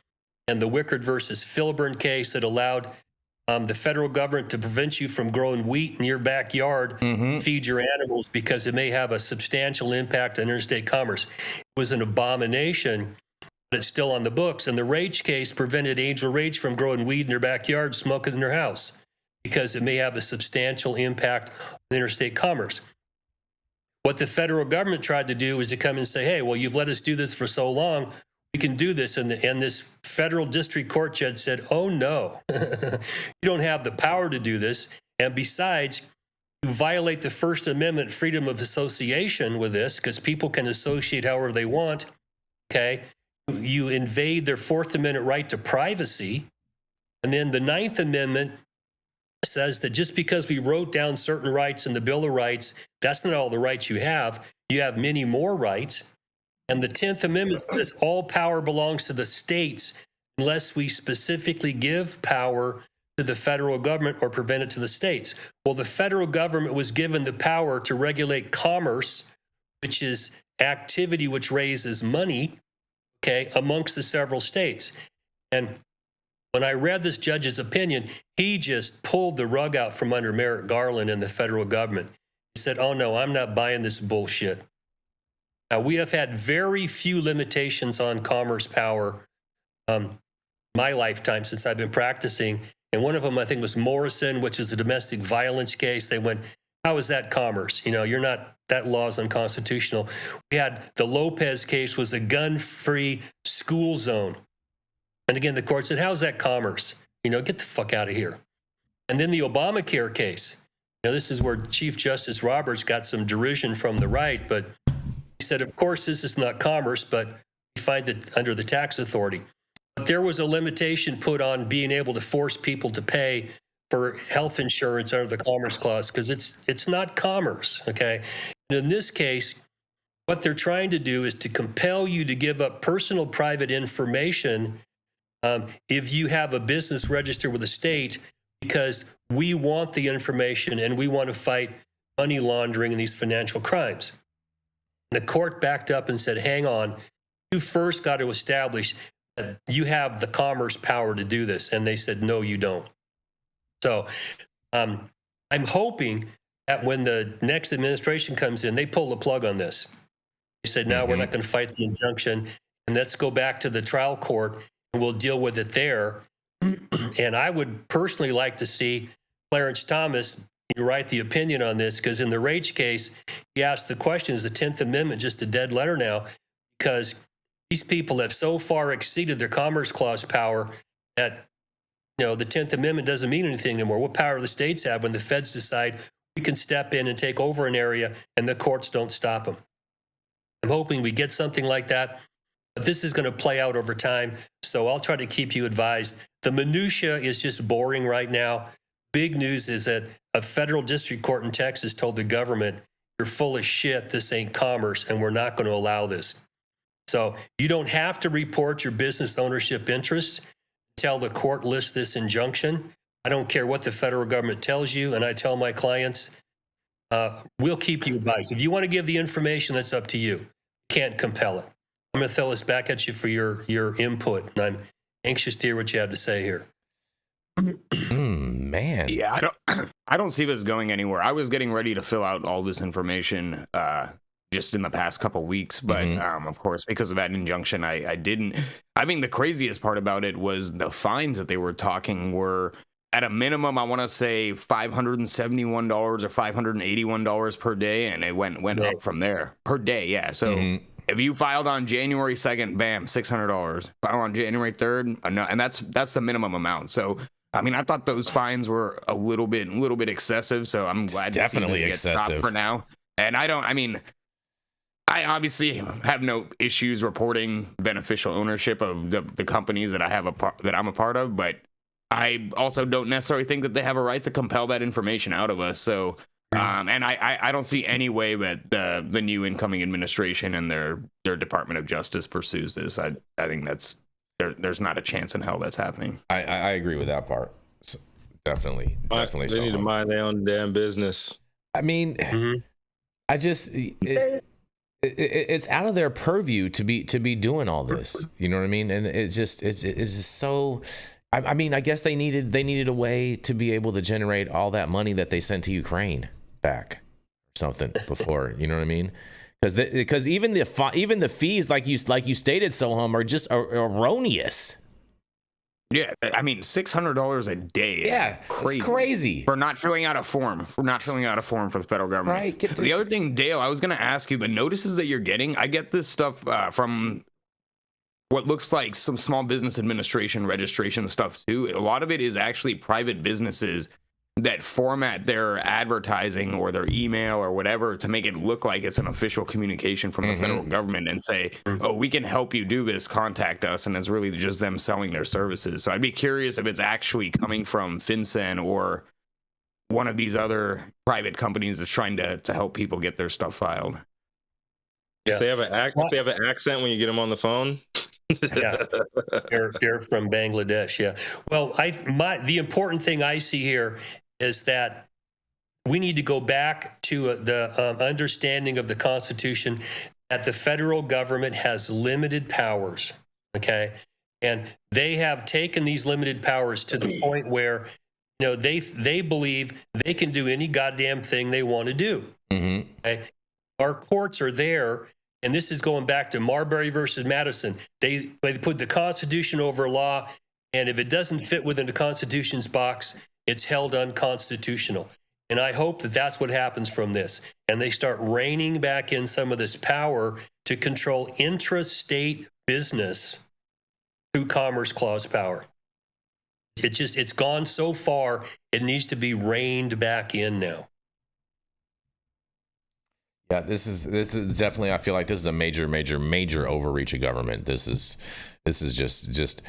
and the Wickard versus Filburn case that allowed the federal government to prevent you from growing wheat in your backyard, feed your animals because it may have a substantial impact on interstate commerce. It was an abomination, but it's still on the books. And the Rage case prevented Angel Rage from growing weed in their backyard, smoking in their house, because it may have a substantial impact on interstate commerce. What the federal government tried to do is to come and say, hey, well, you've let us do this for so long, we can do this. And this federal district court judge said, oh, no, you don't have the power to do this. And besides, you violate the First Amendment freedom of association with this because people can associate however they want, okay? You invade their Fourth Amendment right to privacy. And then the Ninth Amendment says that just because we wrote down certain rights in the Bill of Rights, that's not all the rights you have. You have many more rights. And the 10th Amendment says all power belongs to the states unless we specifically give power to the federal government or prevent it to the states. Well, the federal government was given the power to regulate commerce, which is activity which raises money, okay, amongst the several states. And when I read this judge's opinion, he just pulled the rug out from under Merrick Garland and the federal government. He said, oh, no, I'm not buying this bullshit. Now, we have had very few limitations on commerce power my lifetime since I've been practicing. And one of them, I think, was Morrison, which is a domestic violence case. They went, how is that commerce? You know, you're not, that law is unconstitutional. We had the Lopez case was a gun-free school zone. And again, the court said, how's that commerce? You know, get the fuck out of here. And then the Obamacare case. Now, this is where Chief Justice Roberts got some derision from the right, but he said, of course, this is not commerce, but we find it under the tax authority. But there was a limitation put on being able to force people to pay for health insurance under the Commerce Clause because it's not commerce, okay? And in this case, what they're trying to do is to compel you to give up personal private information if you have a business registered with the state because we want the information and we want to fight money laundering and these financial crimes. The court backed up and said, hang on, you first got to establish that you have the commerce power to do this. And they said, no, you don't. So I'm hoping that when the next administration comes in, they pull the plug on this. They said, no, we're not going to fight the injunction. And let's go back to the trial court and we'll deal with it there. And I would personally like to see Clarence Thomas write the opinion on this, because in the Rage case, he asked the question, is the 10th Amendment just a dead letter now? Because these people have so far exceeded their Commerce Clause power that, you know, the 10th Amendment doesn't mean anything anymore. What power do the states have when the feds decide we can step in and take over an area and the courts don't stop them? I'm hoping we get something like that, but this is going to play out over time, so I'll try to keep you advised. The minutia is just boring right now. Big news is that a federal district court in Texas told the government, you're full of shit, this ain't commerce, and we're not going to allow this. So you don't have to report your business ownership interests until the court lifts this injunction. I don't care what the federal government tells you, and I tell my clients, we'll keep you advised. If you want to give the information, that's up to you. Can't compel it. I'm going to throw this back at you for your input, and I'm anxious to hear what you have to say here. Man. Yeah, I don't see this going anywhere. I was getting ready to fill out all this information just in the past couple weeks, but of course, because of that injunction, I didn't. I mean, the craziest part about it was the fines that they were talking were at a minimum, I want to say $571 or $581 per day, and it went up from there per day. Yeah, so if you filed on January 2nd, bam, $600. Filed on January 3rd, and that's the minimum amount. So I mean, I thought those fines were a little bit excessive, so I'm glad It's to definitely see this get stopped excessive for now. And I obviously have no issues reporting beneficial ownership of the companies that I'm a part of, but I also don't necessarily think that they have a right to compel that information out of us. So, and I don't see any way that the new incoming administration and their Department of Justice pursues this. I think there's not a chance in hell that's happening. I agree with that part. So definitely. They need to mind their own damn business. I mean, I just it's out of their purview to be doing all this. You know what I mean? And it's just so. I mean, I guess they needed a way to be able to generate all that money that they sent to Ukraine back, or something before. You know what I mean? Because even the fees, like you stated, Sohum, are just erroneous. Yeah, I mean, $600 a day. Yeah, it's crazy for not filling out a form. For the federal government. Right. The other thing, Dale, I was going to ask you, the notices that you're getting, I get this stuff from what looks like some small business administration registration stuff too. A lot of it is actually private businesses that format their advertising or their email or whatever to make it look like it's an official communication from the federal government and say, oh, we can help you do this, contact us. And it's really just them selling their services. So I'd be curious if it's actually coming from FinCEN or one of these other private companies that's trying to help people get their stuff filed. Yeah. If they have an accent when you get them on the phone. Yeah, they're from Bangladesh. Yeah. Well, the important thing I see here is that we need to go back to the understanding of the Constitution that the federal government has limited powers. Okay, and they have taken these limited powers to the point where they believe they can do any goddamn thing they want to do. Okay? Our courts are there. And this is going back to Marbury versus Madison. They put the Constitution over law, and if it doesn't fit within the Constitution's box, it's held unconstitutional. And I hope that that's what happens from this. And they start reining back in some of this power to control intrastate business through Commerce Clause power. It's gone so far, it needs to be reined back in now. Yeah, this is definitely. I feel like this is a major overreach of government. This is just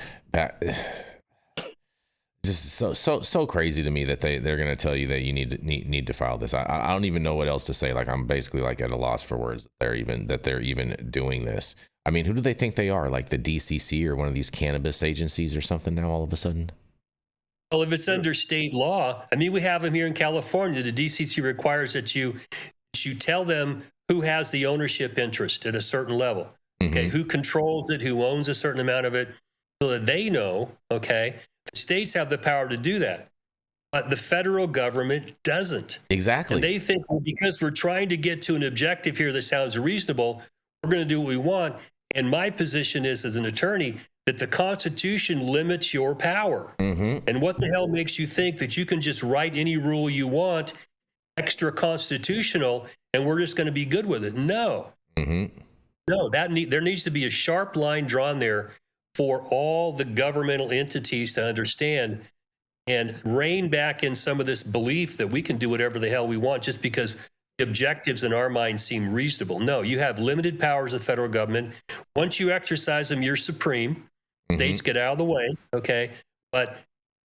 so crazy to me that they're going to tell you that you need to file this. I don't even know what else to say. Like, I'm basically like at a loss for words. They're even doing this. I mean, who do they think they are? Like the DCC or one of these cannabis agencies or something now all of a sudden? Well, if it's under state law, I mean, we have them here in California. The DCC requires that you tell them who has the ownership interest at a certain level, okay, who controls it, who owns a certain amount of it, so that they know, okay. The states have the power to do that, but the federal government doesn't. Exactly. And they think, well, because we're trying to get to an objective here that sounds reasonable, we're going to do what we want. And my position is, as an attorney, that the Constitution limits your power. And what the hell makes you think that you can just write any rule you want extra constitutional and we're just going to be good with it? No. No, there needs to be a sharp line drawn there for all the governmental entities to understand and rein back in some of this belief that we can do whatever the hell we want just because the objectives in our mind seem reasonable. No, you have limited powers of the federal government. Once you exercise them, you're supreme. States get out of the way, okay? But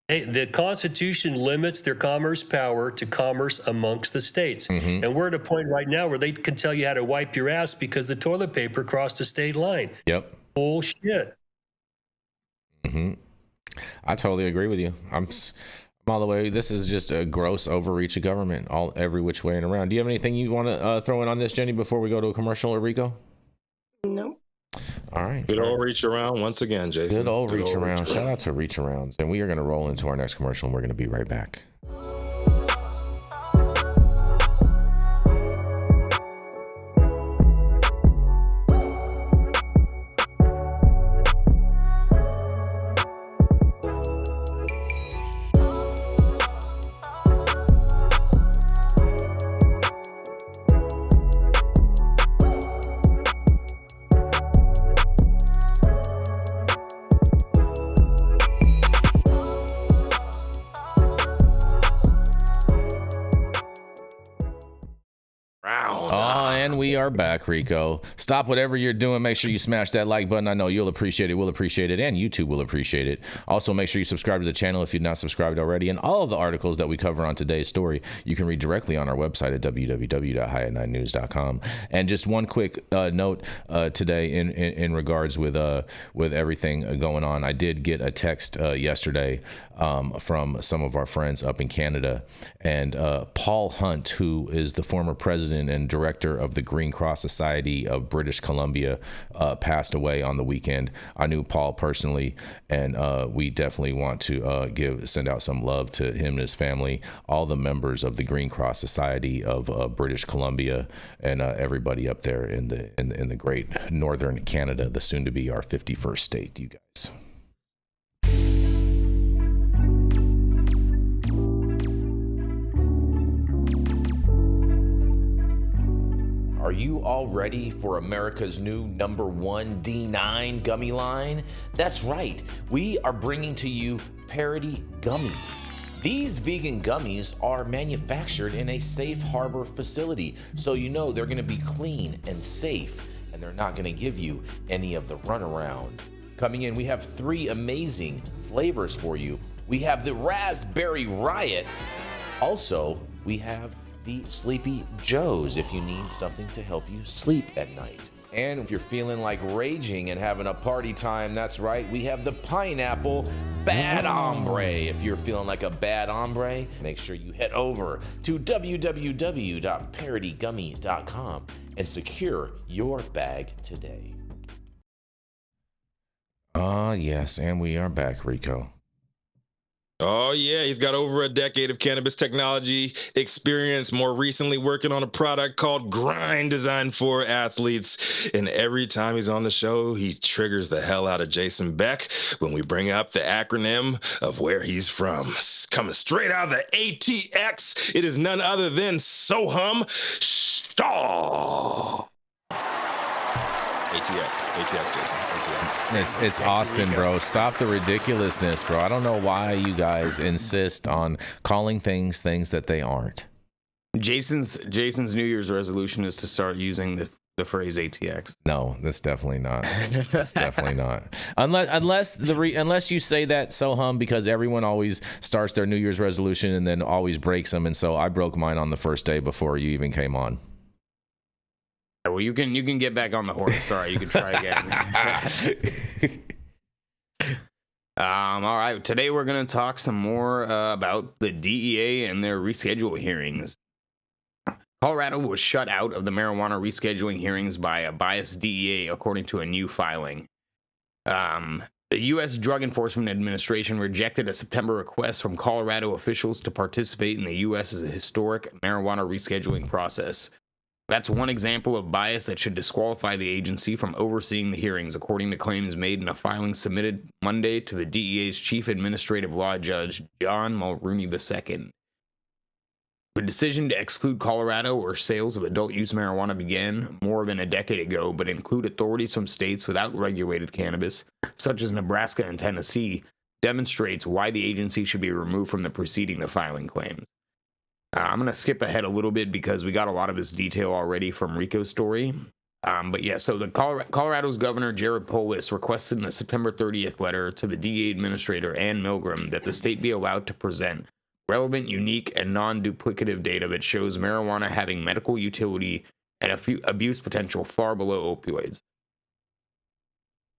the Constitution limits their commerce power to commerce amongst the states. And we're at a point right now where they can tell you how to wipe your ass because the toilet paper crossed a state line. Yep. Bullshit. I totally agree with you. I'm all the way. This is just a gross overreach of government, every which way and around. Do you have anything you want to throw in on this, Jenny, before we go to a commercial or Rico? No. All right. Good old reach around once again, Jason. Good old reach around. Shout out to reach arounds. And we are going to roll into our next commercial and we're going to be right back. are back, Rico. Stop whatever you're doing. Make sure you smash that like button. I know you'll appreciate it. We'll appreciate it. And YouTube will appreciate it. Also, make sure you subscribe to the channel if you've not subscribed already. And all of the articles that we cover on today's story, you can read directly on our website at www.highat9news.com. And just one quick note today in regards with everything going on. I did get a text yesterday from some of our friends up in Canada. And Paul Hunt, who is the former president and director of the Green Cross Society of British Columbia, passed away on the weekend. I knew Paul personally, and we definitely want to send out some love to him and his family, all the members of the Green Cross Society of British Columbia, and everybody up there in the great northern Canada, the soon to be our 51st state, you guys. Are you all ready for America's new #1 D9 gummy line? That's right, we are bringing to you Parody Gummy. These vegan gummies are manufactured in a safe harbor facility, so you know they're gonna be clean and safe, and they're not gonna give you any of the runaround. Coming in, we have 3 amazing flavors for you. We have the Raspberry Riots. Also, we have the Sleepy Joes if you need something to help you sleep at night. And if you're feeling like raging and having a party time, that's right, we have the Pineapple Bad Hombre. If you're feeling like a bad hombre, make sure you head over to www.parodygummy.com and secure your bag today. Yes, and we are back, Rico. Oh, yeah, he's got over a decade of cannabis technology experience, more recently working on a product called Grind designed for athletes. And every time he's on the show, he triggers the hell out of Jason Beck when we bring up the acronym of where he's from. Coming straight out of the ATX, it is none other than Sohum Shah. ATX, Jason. ATX. It's Austin, bro. Stop the ridiculousness, bro. I don't know why you guys insist on calling things that they aren't. Jason's New Year's resolution is to start using the phrase ATX. No, that's definitely not. That's definitely not. Unless you say that, Sohum, because everyone always starts their New Year's resolution and then always breaks them, and so I broke mine on the first day before you even came on. Well, you can get back on the horse. Sorry, you can try again. All right. Today we're going to talk some more about the DEA and their reschedule hearings. Colorado was shut out of the marijuana rescheduling hearings by a biased DEA, according to a new filing. The U.S. Drug Enforcement Administration rejected a September request from Colorado officials to participate in the U.S.'s historic marijuana rescheduling process. That's one example of bias that should disqualify the agency from overseeing the hearings, according to claims made in a filing submitted Monday to the DEA's Chief Administrative Law Judge, John Mulrooney II. The decision to exclude Colorado, where sales of adult-use marijuana began more than a decade ago, but include authorities from states without regulated cannabis, such as Nebraska and Tennessee, demonstrates why the agency should be removed from the proceeding, the filing claims. I'm going to skip ahead a little bit because we got a lot of this detail already from Rico's story. But yeah, so the Colorado's Governor Jared Polis requested in a September 30th letter to the DEA Administrator Ann Milgram that the state be allowed to present relevant, unique, and non-duplicative data that shows marijuana having medical utility and abuse potential far below opioids.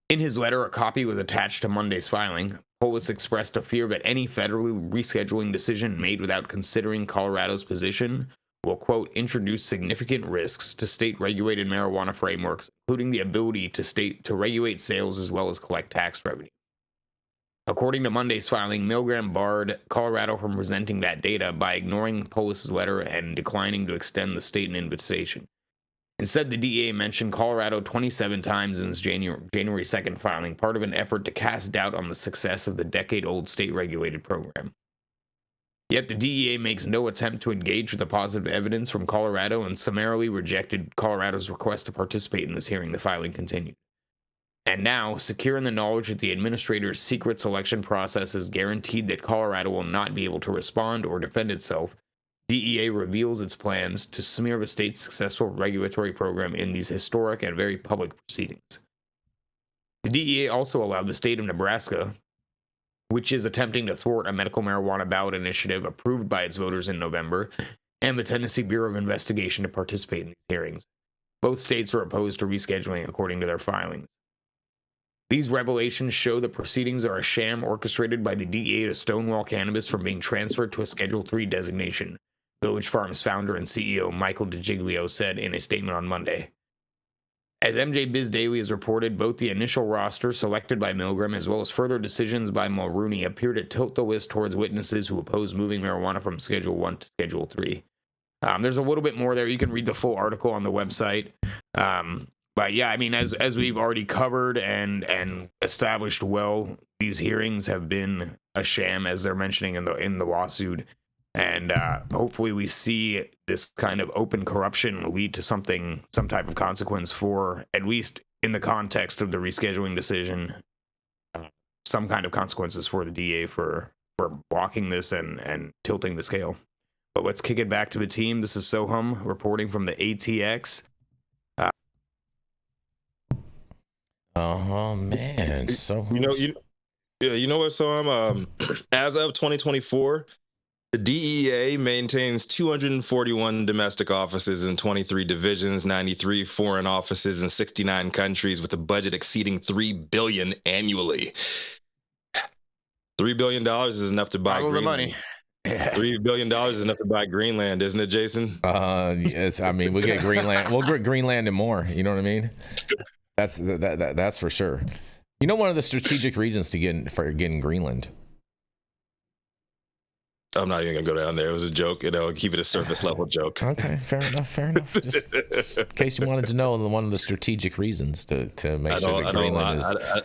In his letter, a copy was attached to Monday's filing. Polis expressed a fear that any federally rescheduling decision made without considering Colorado's position will, quote, introduce significant risks to state-regulated marijuana frameworks, including the ability to regulate sales as well as collect tax revenue. According to Monday's filing, Milgram barred Colorado from presenting that data by ignoring Polis's letter and declining to extend the state an invitation. Instead, the DEA mentioned Colorado 27 times in its January 2nd filing, part of an effort to cast doubt on the success of the decade-old state-regulated program. Yet the DEA makes no attempt to engage with the positive evidence from Colorado and summarily rejected Colorado's request to participate in this hearing, the filing continued. And now, secure in the knowledge that the administrator's secret selection process is guaranteed that Colorado will not be able to respond or defend itself, DEA reveals its plans to smear the state's successful regulatory program in these historic and very public proceedings. The DEA also allowed the state of Nebraska, which is attempting to thwart a medical marijuana ballot initiative approved by its voters in November, and the Tennessee Bureau of Investigation to participate in these hearings. Both states are opposed to rescheduling according to their filings. These revelations show the proceedings are a sham orchestrated by the DEA to stonewall cannabis from being transferred to a Schedule III designation, Village Farms founder and CEO Michael DiGiglio said in a statement on Monday. As MJ Biz Daily has reported, both the initial roster selected by Milgram as well as further decisions by Mulrooney appear to tilt the list towards witnesses who oppose moving marijuana from Schedule I to Schedule III. There's a little bit more there. You can read the full article on the website. But yeah, I mean, as we've already covered and established well, these hearings have been a sham, as they're mentioning in the lawsuit. And hopefully we see this kind of open corruption lead to some type of consequence for, at least in the context of the rescheduling decision, some kind of consequences for the DA for blocking this and tilting the scale. But let's kick it back to the team. This is Sohum reporting from the ATX. Oh man, so you know what, Sohum? As of 2024, the DEA maintains 241 domestic offices in 23 divisions, 93 foreign offices in 69 countries, with a budget exceeding $3 billion annually. $3 billion is enough to buy Greenland. Money. $3 billion is enough to buy Greenland, isn't it, Jason? Yes. I mean, we get Greenland. We'll get Greenland and more. You know what I mean? That's for sure. You know, one of the strategic regions to getting Greenland. I'm not even gonna go down there. It was a joke, keep it a surface level joke. Okay, fair enough. Just in case you wanted to know, one of the strategic reasons to make sure that Greenland is.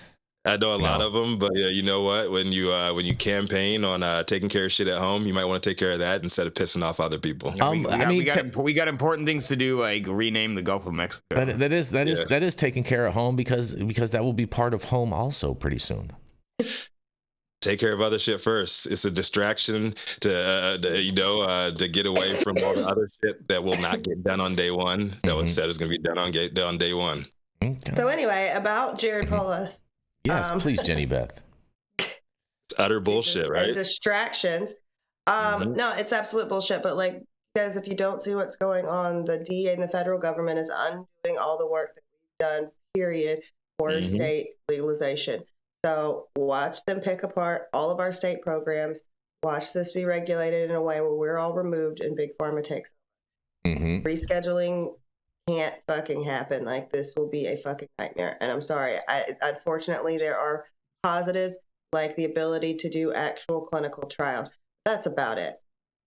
I know a lot of them, but yeah, you know what? When you campaign on taking care of shit at home, you might want to take care of that instead of pissing off other people. We got important things to do, like rename the Gulf of Mexico. That is taking care of home because that will be part of home also pretty soon. Take care of other shit first. It's a distraction to get away from all the other shit that will not get done on day one. That instead is going to be done on day one. Okay. So anyway, about Jared Polis. Yes, please, Jenny Beth. It's utter bullshit, right? Distractions. No, it's absolute bullshit. But like, guys, if you don't see what's going on, the DEA and the federal government is undoing all the work that we've done, period, for state legalization. So watch them pick apart all of our state programs. Watch this be regulated in a way where we're all removed and Big Pharma takes over. Rescheduling can't fucking happen. Like, this will be a fucking nightmare. And I'm sorry. Unfortunately, there are positives, like the ability to do actual clinical trials. That's about it.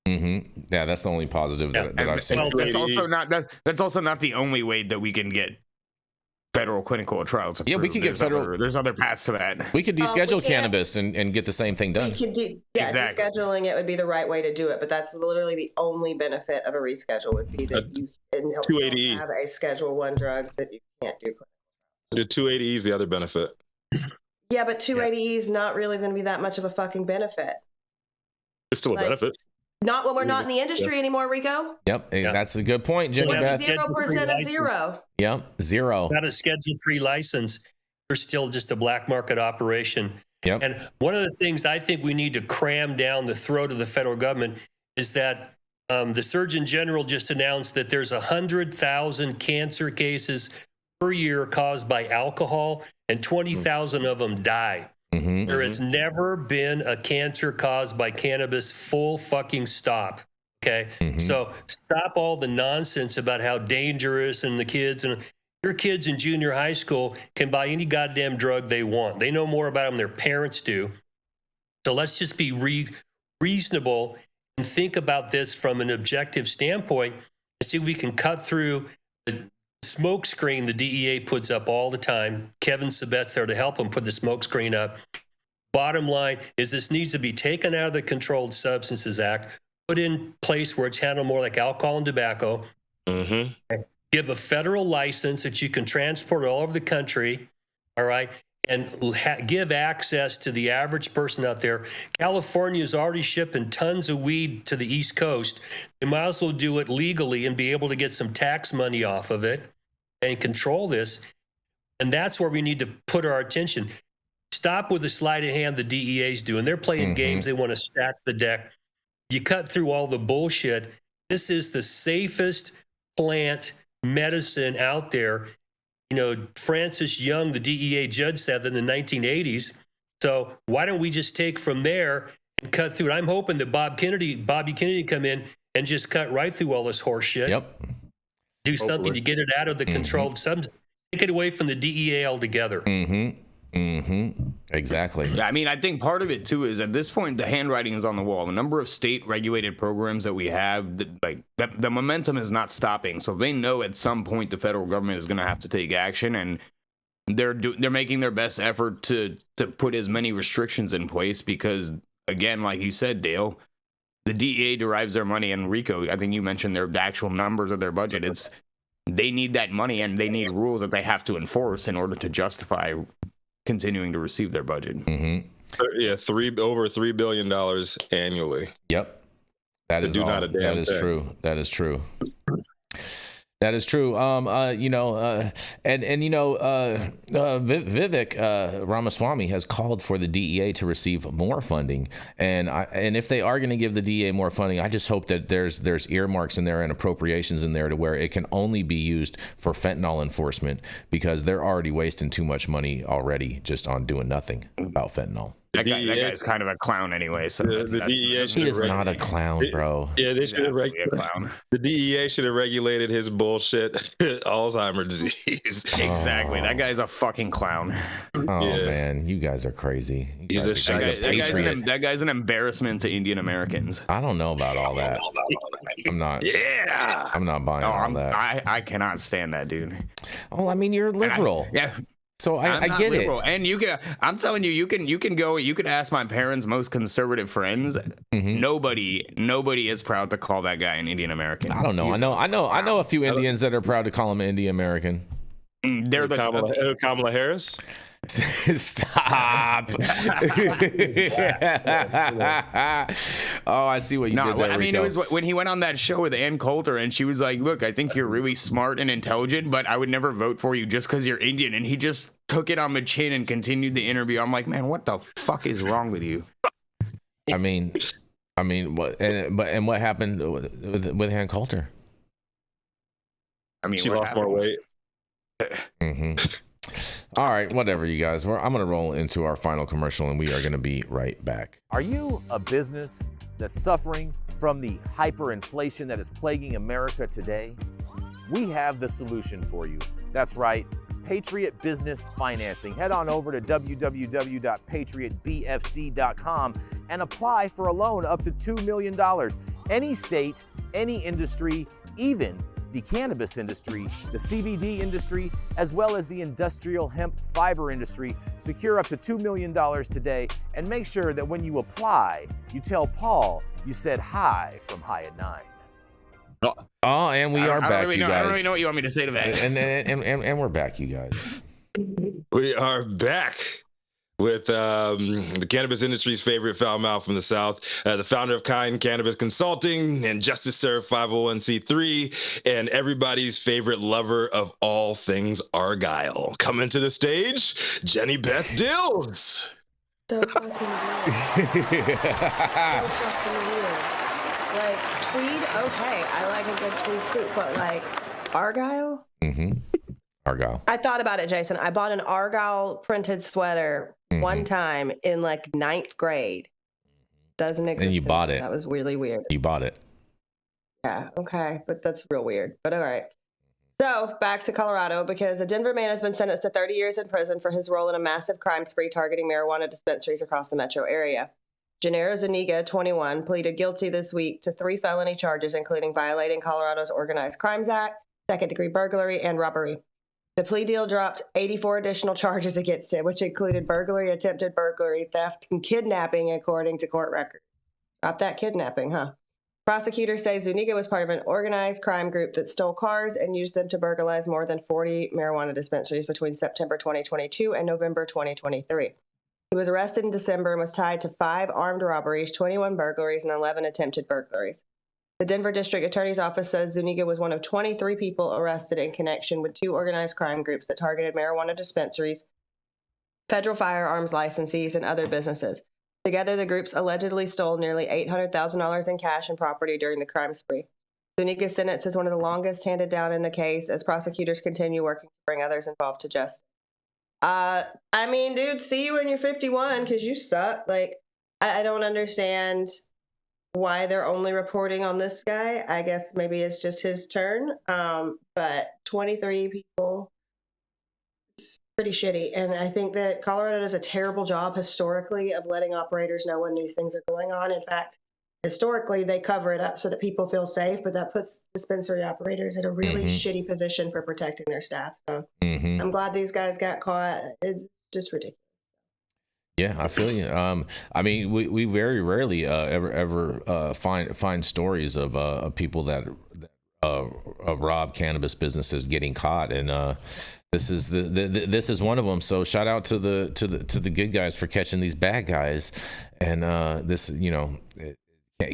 Yeah, that's the only positive that I've seen. Well, that's also not the only way that we can get federal clinical trials approved. Yeah, we could get federal. There's other paths to that. We could deschedule cannabis and get the same thing done. Exactly. Descheduling it would be the right way to do it, but that's literally the only benefit of a reschedule would be that you can have a Schedule I drug that you can't do. The 280E is the other benefit. Yeah, but 280E is not really going to be that much of a fucking benefit. It's still a benefit. Not when we're not in the industry anymore, Rico. Yep, that's a good point, Jenny Beth. 0% of zero. Yep, zero. Without a Schedule III license, you're still just a black market operation. Yep. And one of the things I think we need to cram down the throat of the federal government is that the Surgeon General just announced that there's 100,000 cancer cases per year caused by alcohol, and 20,000 of them die. There has never been a cancer caused by cannabis. Full fucking stop. Okay. So stop all the nonsense about how dangerous and the kids and your kids in junior high school can buy any goddamn drug they want. They know more about them than their parents do. So let's just be reasonable and think about this from an objective standpoint and see if we can cut through the smoke screen the DEA puts up all the time. Kevin Sabet's there to help them put the smoke screen up. Bottom line is this needs to be taken out of the Controlled Substances Act, put in place where it's handled more like alcohol and tobacco. Give a federal license that you can transport all over the country, all right? and give access to the average person out there. California is already shipping tons of weed to the East Coast. They might as well do it legally and be able to get some tax money off of it and control this. And that's where we need to put our attention. Stop with the sleight of hand the DEA's doing. They're playing games. They want to stack the deck. You cut through all the bullshit. This is the safest plant medicine out there. You know, Francis Young, the DEA judge, said that in the 1980s. So why don't we just take from there and cut through it? I'm hoping that Bobby Kennedy come in and just cut right through all this horse shit. Yep. Do something to get it out of the controlled substance. Take it away from the DEA altogether. Exactly. Yeah, I mean, I think part of it too is at this point the handwriting is on the wall. The number of state regulated programs that we have, the momentum is not stopping. So they know at some point the federal government is going to have to take action, and they're making their best effort to put as many restrictions in place because, again, like you said, Dale, the DEA derives their money, and Rico, I think you mentioned the actual numbers of their budget. They need that money, and they need rules that they have to enforce in order to justify continuing to receive their budget. Yeah, over $3 billion annually. Yep, that is all. That is true. That is true. That is true. Vivek Ramaswamy has called for the DEA to receive more funding, and if they are going to give the DEA more funding, I just hope that there's earmarks in there and appropriations in there to where it can only be used for fentanyl enforcement, because they're already wasting too much money already just on doing nothing about fentanyl. That guy's kind of a clown anyway. So the DEA he is not a clown, bro. Yeah, they should have regulated. The DEA should have regulated his bullshit Alzheimer's disease. Exactly. That guy's a fucking clown. Oh man, you guys are crazy. That guy's an embarrassment to Indian Americans. I don't know about all that. I'm not. Yeah. I'm not buying all that. I cannot stand that dude. Oh, I mean, you're liberal. So I get liberal. And I'm telling you, you can ask my parents' most conservative friends. Nobody is proud to call that guy an Indian American. I don't know. I know a few Indians that are proud to call him an Indian American. They're Kamala Harris. Stop. Oh, I see what you did there, I mean, Rico. it was when he went on that show with Ann Coulter and she was like, look, I think you're really smart and intelligent, but I would never vote for you just because you're Indian. And he just took it on the chin and continued the interview. I'm like, man, what the fuck is wrong with you? I mean, what? And what happened with Ann Coulter? I mean, she lost more weight. All right, whatever, you guys. I'm going to roll into our final commercial, and we are going to be right back. Are you a business that's suffering from the hyperinflation that is plaguing America today? We have the solution for you. That's right, Patriot Business Financing. Head on over to www.patriotbfc.com and apply for a loan up to $2 million. Any state, any industry, even the cannabis industry, the CBD industry, as well as the industrial hemp fiber industry. Secure up to $2 million today, and make sure that when you apply, you tell Paul you said hi from High at 9. Oh, and we are back, you guys. I don't really know what you want me to say to that. And we're back, you guys. We are back with the cannabis industry's favorite foul mouth from the South, the founder of Kind Cannabis Consulting and Justice Served 501c3, and everybody's favorite lover of all things Argyle. Coming to the stage, Jenny Beth Dills. So fucking weird. So fucking weird. Like, tweed, okay, I like a good tweed suit, but like, Argyle? Argyle. I thought about it, Jason. I bought an Argyle printed sweater one time in like 9th grade. Doesn't exist. And you bought it. That was really weird. You bought it. Yeah, okay, but that's real weird. But all right. So back to Colorado, because a Denver man has been sentenced to 30 years in prison for his role in a massive crime spree targeting marijuana dispensaries across the metro area. Gennaro Zuniga, 21, pleaded guilty this week to 3 felony charges, including violating Colorado's Organized Crimes Act, second-degree burglary, and robbery. The plea deal dropped 84 additional charges against him, which included burglary, attempted burglary, theft, and kidnapping, according to court records. Drop that kidnapping, huh? Prosecutors say Zuniga was part of an organized crime group that stole cars and used them to burglarize more than 40 marijuana dispensaries between September 2022 and November 2023. He was arrested in December and was tied to 5 armed robberies, 21 burglaries, and 11 attempted burglaries. The Denver District Attorney's Office says Zuniga was one of 23 people arrested in connection with 2 organized crime groups that targeted marijuana dispensaries, federal firearms licensees, and other businesses. Together, the groups allegedly stole nearly $800,000 in cash and property during the crime spree. Zuniga's sentence is one of the longest handed down in the case as prosecutors continue working to bring others involved to justice. I mean, dude, see you when you're 51 because you suck. Like, I don't understand why they're only reporting on this guy. I guess maybe it's just his turn. But 23 people, it's pretty shitty. And I think that Colorado does a terrible job historically of letting operators know when these things are going on. In fact, historically, they cover it up so that people feel safe, but that puts dispensary operators in a really shitty position for protecting their staff. So I'm glad these guys got caught. It's just ridiculous. Yeah, I feel you. I mean, we very rarely ever find stories of people that rob cannabis businesses getting caught, and this is one of them. So shout out to the good guys for catching these bad guys, and this, you know,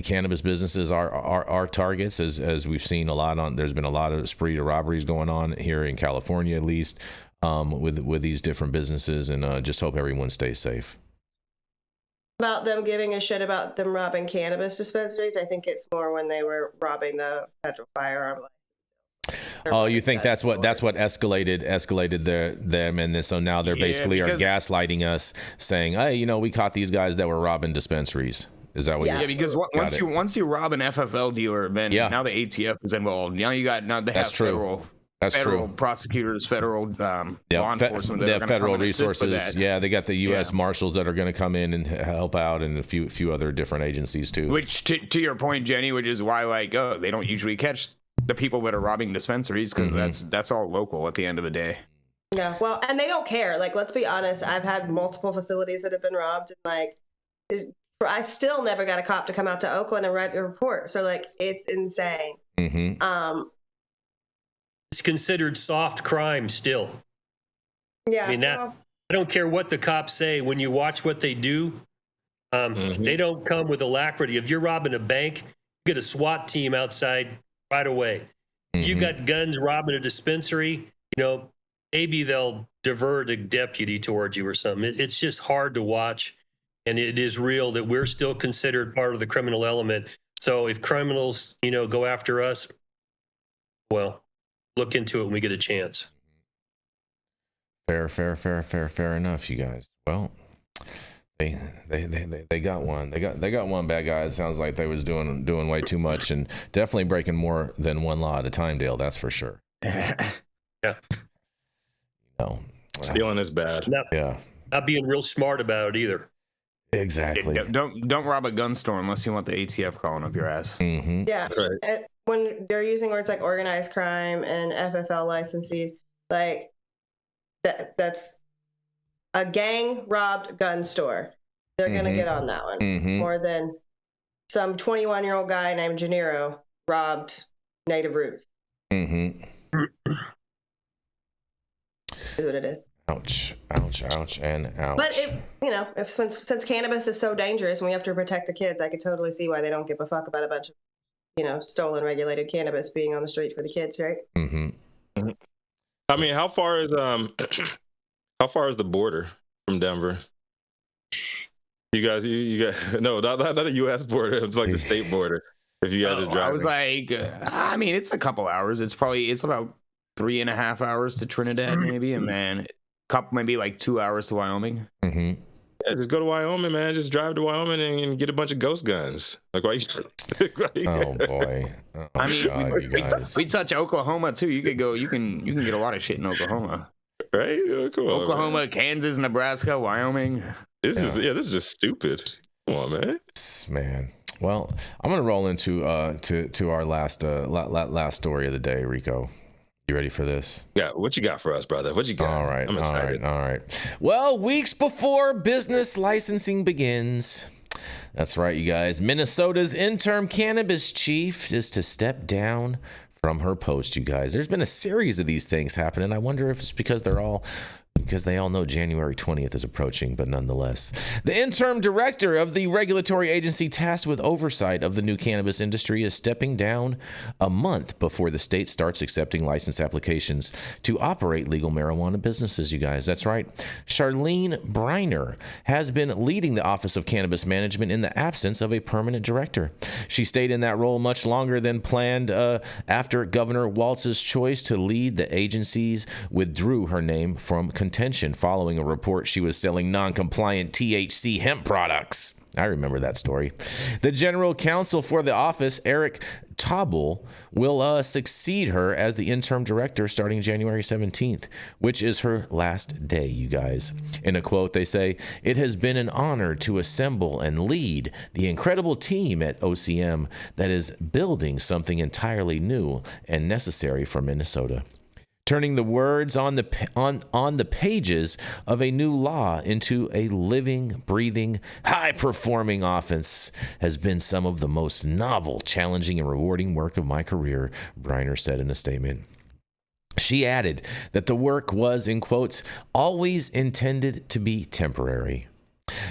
cannabis businesses are targets, as we've seen a lot on. There's been a lot of spree to robberies going on here in California, at least. With these different businesses, and just hope everyone stays safe. About them giving a shit about them robbing cannabis dispensaries, I think it's more when they were robbing the federal firearm license. Oh, you think that's what escalated them, and so now they're basically are gaslighting us, saying, "Hey, you know, we caught these guys that were robbing dispensaries." Is that what? Yeah, because once you rob an FFL dealer, then now the ATF is involved. Now you got they have federal prosecutors, federal law enforcement, the federal resources. Yeah, they got the U.S. Marshals that are going to come in and help out, and a few other different agencies too. Which, to your point, Jenny, which is why they don't usually catch the people that are robbing dispensaries, because that's all local at the end of the day. Yeah, well, and they don't care. Like, let's be honest. I've had multiple facilities that have been robbed, and I still never got a cop to come out to Oakland and write a report. So it's insane. It's considered soft crime still. Yeah. I mean, I don't care what the cops say. When you watch what they do, they don't come with alacrity. If you're robbing a bank, you get a SWAT team outside right away. If you got guns robbing a dispensary, you know, maybe they'll divert a deputy towards you or something. It's just hard to watch. And it is real that we're still considered part of the criminal element. So if criminals, you know, go after us, well, look into it when we get a chance. Fair enough, you guys. Well, they got one. They got one bad guy. It sounds like they was doing way too much, and definitely breaking more than one law at a time, Dale. That's for sure. Yeah. No. Stealing is bad. Not being real smart about it either. Exactly. Don't rob a gun store unless you want the ATF calling up your ass. Yeah. Right. When they're using words like organized crime and FFL licensees, like that's a gang robbed gun store. They're going to get on that one more than some 21-year-old guy named Gennaro robbed Native Roots. Is what it is. Ouch, and ouch. But since cannabis is so dangerous and we have to protect the kids, I could totally see why they don't give a fuck about a bunch of, stolen regulated cannabis being on the street for the kids, right? I mean, how far is the border from Denver? You guys, no, not the U.S. border. It's like the state border. If you guys are driving, I was like, I mean, it's a couple hours. It's about 3.5 hours to Trinidad, maybe, and then maybe like 2 hours to Wyoming. Yeah, just go to Wyoming, man. Just drive to Wyoming and get a bunch of ghost guns. Like, why? Oh boy! I mean, we touch Oklahoma too. You could go. You can get a lot of shit in Oklahoma. Right? Come on, Oklahoma, man. Kansas, Nebraska, Wyoming. This is just stupid. Come on, man. Well, I'm gonna roll into to our last story of the day, Rico. You ready for this? Yeah, what you got for us, brother? What you got? All right, I'm excited. All right. Well, weeks before business licensing begins, That's right, you guys. Minnesota's interim cannabis chief is to step down from her post, you guys. There's been a series of these things happening. I wonder if it's because they all know January 20th is approaching, but nonetheless. The interim director of the regulatory agency tasked with oversight of the new cannabis industry is stepping down a month before the state starts accepting license applications to operate legal marijuana businesses, you guys. That's right. Charlene Briner has been leading the Office of Cannabis Management in the absence of a permanent director. She stayed in that role much longer than planned after Governor Walz's choice to lead the agencies withdrew her name from contention following a report she was selling non-compliant THC hemp products. I remember that story. The general counsel for the office, Eric Taubel, will succeed her as the interim director starting January 17th, which is her last day, you guys. In a quote, they say, "It has been an honor to assemble and lead the incredible team at OCM that is building something entirely new and necessary for Minnesota. Turning the words on the pages of a new law into a living, breathing, high-performing office has been some of the most novel, challenging, and rewarding work of my career," Briner said in a statement. She added that the work was, in quotes, "always intended to be temporary,"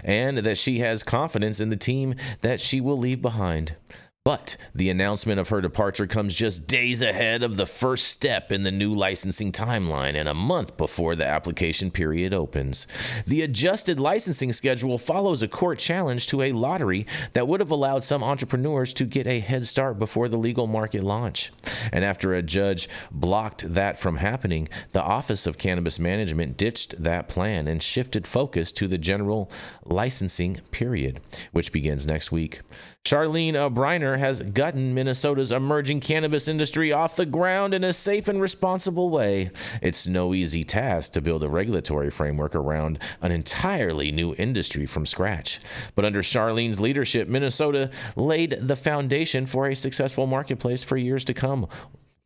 and that she has confidence in the team that she will leave behind. But the announcement of her departure comes just days ahead of the first step in the new licensing timeline and a month before the application period opens. The adjusted licensing schedule follows a court challenge to a lottery that would have allowed some entrepreneurs to get a head start before the legal market launch. And after a judge blocked that from happening, the Office of Cannabis Management ditched that plan and shifted focus to the general licensing period, which begins next week. Charlene Briner has gotten Minnesota's emerging cannabis industry off the ground in a safe and responsible way. It's no easy task to build a regulatory framework around an entirely new industry from scratch. But under Charlene's leadership, Minnesota laid the foundation for a successful marketplace for years to come,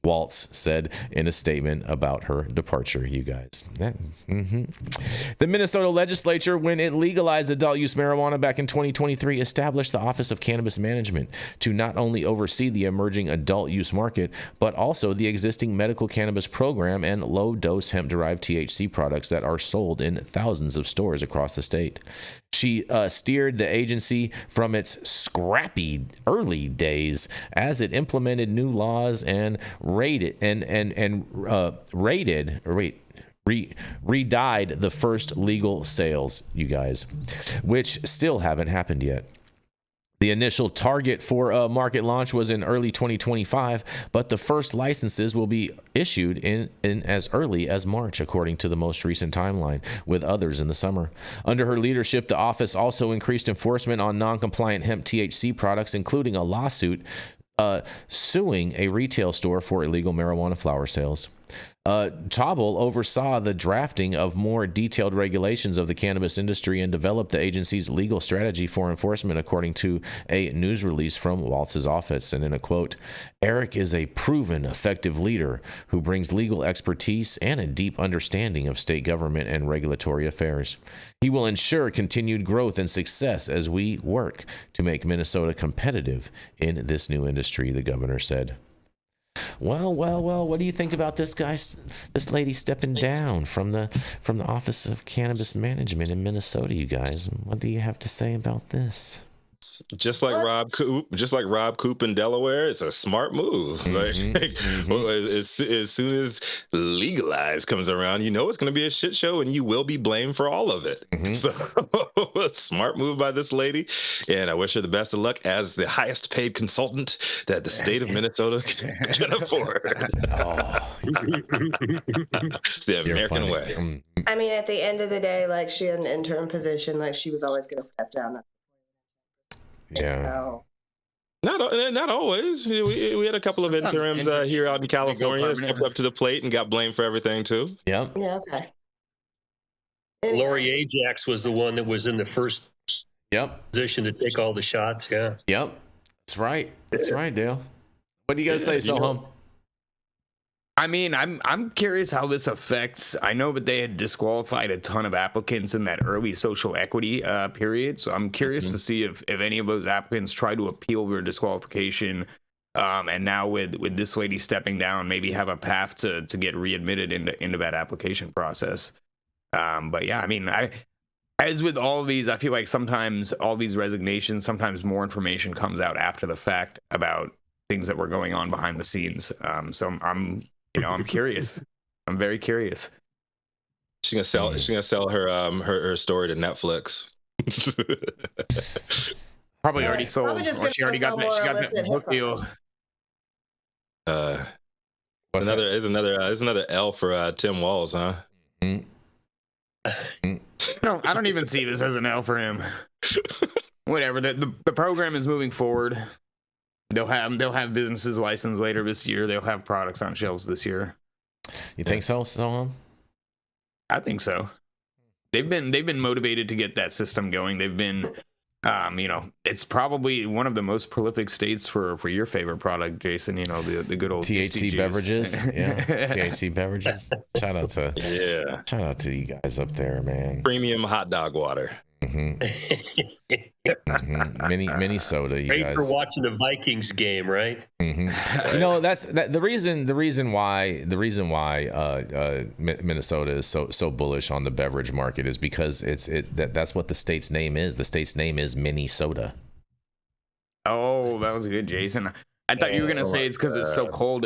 Walz said in a statement about her departure, you guys. The Minnesota legislature, when it legalized adult use marijuana back in 2023, established the Office of Cannabis Management to not only oversee the emerging adult use market, but also the existing medical cannabis program and low-dose hemp-derived THC products that are sold in thousands of stores across the state. She steered the agency from its scrappy early days as it implemented new laws and redied the first legal sales, you guys, which still haven't happened yet. The initial target for a market launch was in early 2025, but the first licenses will be issued in as early as March, according to the most recent timeline, with others in the summer. Under her leadership, the office also increased enforcement on non-compliant hemp THC products, including a lawsuit suing a retail store for illegal marijuana flower sales. Taubel oversaw the drafting of more detailed regulations of the cannabis industry and developed the agency's legal strategy for enforcement, according to a news release from Walz's office. And in a quote, "Eric is a proven, effective leader who brings legal expertise and a deep understanding of state government and regulatory affairs. He will ensure continued growth and success as we work to make Minnesota competitive in this new industry," the governor said. Well, what do you think about this lady stepping down from the Office of Cannabis Management in Minnesota, you guys? What do you have to say about this? Just like Rob Coop in Delaware, it's a smart move. As soon as legalized comes around, you know it's going to be a shit show, and you will be blamed for all of it. So, a smart move by this lady, and I wish her the best of luck as the highest paid consultant that the state of Minnesota can afford. It's the American way. I mean, at the end of the day, like, she had an interim position, like she was always going to step down. Yeah. So. Not always. We had a couple of interims here out in California that stepped up to the plate and got blamed for everything too. Yeah. Yeah. Okay. Lori Ajax was the one that was in the first position to take all the shots. Yeah. Yep. That's right. That's right, Dale. What do you guys say, Sohum? I mean, I'm curious how this affects. I know that they had disqualified a ton of applicants in that early social equity period. So I'm curious to see if any of those applicants try to appeal their disqualification. And now with this lady stepping down, maybe have a path to get readmitted into that application process. But yeah, I mean, as with all of these, I feel like sometimes all these resignations, sometimes more information comes out after the fact about things that were going on behind the scenes. So I'm curious. I'm very curious. She's gonna sell her story to Netflix. Probably already sold. Probably just Or she already got that book deal. There's another L for Tim Walz, huh? No, I don't even see this as an L for him. Whatever. The program is moving forward. They'll have businesses licensed later this year. They'll have products on shelves this year. You think so, Sohum? I think so. They've been motivated to get that system going. They've been, it's probably one of the most prolific states for your favorite product, Jason. You know, the good old THC beverages. Yeah, THC beverages. Shout out to you guys up there, man. Premium hot dog water. Mini soda, you Great guys. for watching the Vikings game, right? You know, that's the reason why Minnesota is so bullish on the beverage market is because that's what the state's name is. The state's name is Minnesota. Oh, that was good, Jason. I thought you were gonna say it's because it's so cold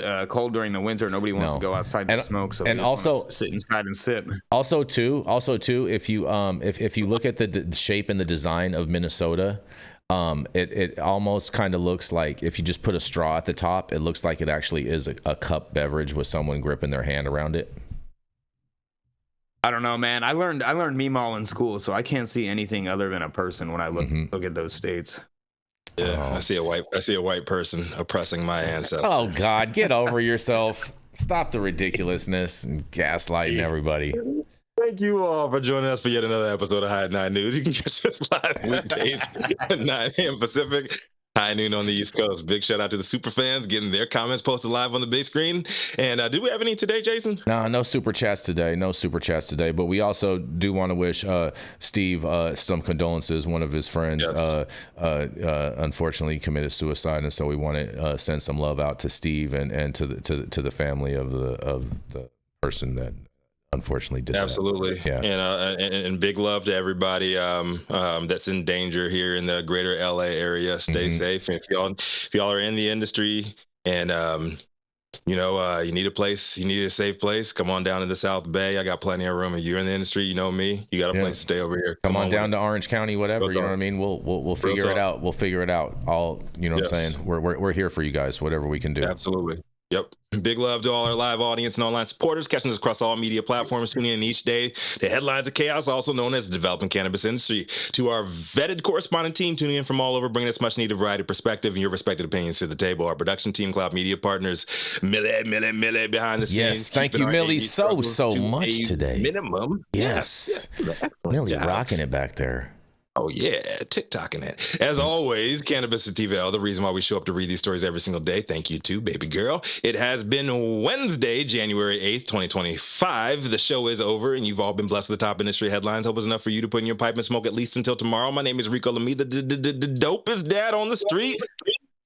during the winter. Nobody wants to go outside to smoke, so also sit inside and sip. Also too, if you look at the shape and the design of Minnesota, it almost kind of looks like if you just put a straw at the top, it looks like it actually is a cup beverage with someone gripping their hand around it. I don't know, man. I learned Meemaw in school, so I can't see anything other than a person when I look at those states. Yeah, I see a white person oppressing my ancestors. Oh God, get over yourself. Stop the ridiculousness and gaslighting everybody. Thank you all for joining us for yet another episode of High at 9 News. You can catch us live weekdays at 9 a.m. Pacific, high noon on the East Coast. Big shout out to the super fans getting their comments posted live on the big screen. And did we have any today, Jason? No super chats today. But we also do want to wish Steve some condolences. One of his friends unfortunately committed suicide, and so we want to send some love out to Steve and to the family of the person that unfortunately did absolutely that. Yeah. And big love to everybody that's in danger here in the greater LA area. Stay safe. And if y'all are in the industry and you need a place, you need a safe place, come on down to the South Bay. I got plenty of room. If you're in the industry, you know me, you got a place to stay over here. Come on down to Orange County, whatever. You know what I mean? We'll figure it out. We'll figure it out. All, you know what I'm saying? We're here for you guys, whatever we can do. Absolutely. Yep. Big love to all our live audience and online supporters catching us across all media platforms, tuning in each day to Headlines of Chaos, also known as the developing cannabis industry. To our vetted correspondent team tuning in from all over, bringing us much needed variety of perspective and your respected opinions to the table. Our production team, Cloud Media Partners, Millie behind the scenes. Yes, thank you, Millie, so much today. Minimum. Yes. Millie rocking it back there. Oh, yeah, TikToking it. As always, Cannabis Sativa, the reason why we show up to read these stories every single day. Thank you, too, baby girl. It has been Wednesday, January 8th, 2025. The show is over, and you've all been blessed with the top industry headlines. Hope it's enough for you to put in your pipe and smoke at least until tomorrow. My name is Rico Lamitte, the dopest dad on the street.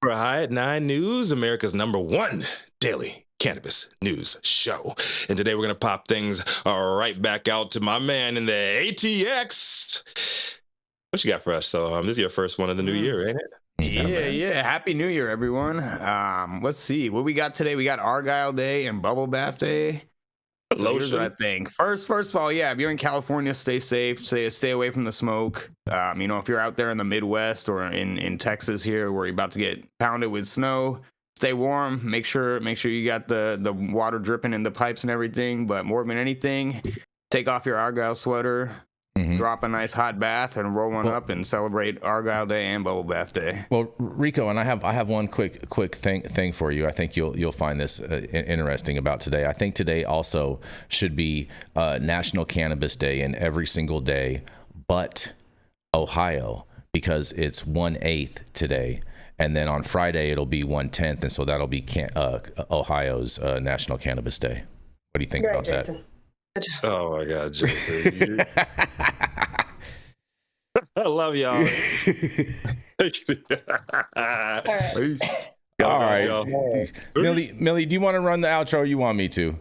For High at 9 News, America's #1 daily cannabis news show. And today we're going to pop things right back out to my man in the ATX. What you got for us? So this is your first one of the new year, ain't it? Yeah. Happy New Year, everyone. Let's see what we got today. We got Argyle Day and Bubble Bath Day. So here's what I think. First of all, if you're in California, stay safe. Stay away from the smoke. If you're out there in the Midwest or in Texas here, where you're about to get pounded with snow, stay warm. Make sure you got the water dripping in the pipes and everything. But more than anything, take off your Argyle sweater. Drop a nice hot bath and roll one up and celebrate Argyle Day and Bubble Bath Day. Well, Rico, and I have one quick thing for you. I think you'll find this interesting about today. I think today also should be National Cannabis Day in every single day, but Ohio, because it's 1/8 today. and then on Friday it'll be 1/10, and so that'll be Ohio's National Cannabis Day. What do you think about Jason. that? Good job. Oh my God, Jason. I love y'all. All right. All right. Millie, do you want to run the outro or you want me to?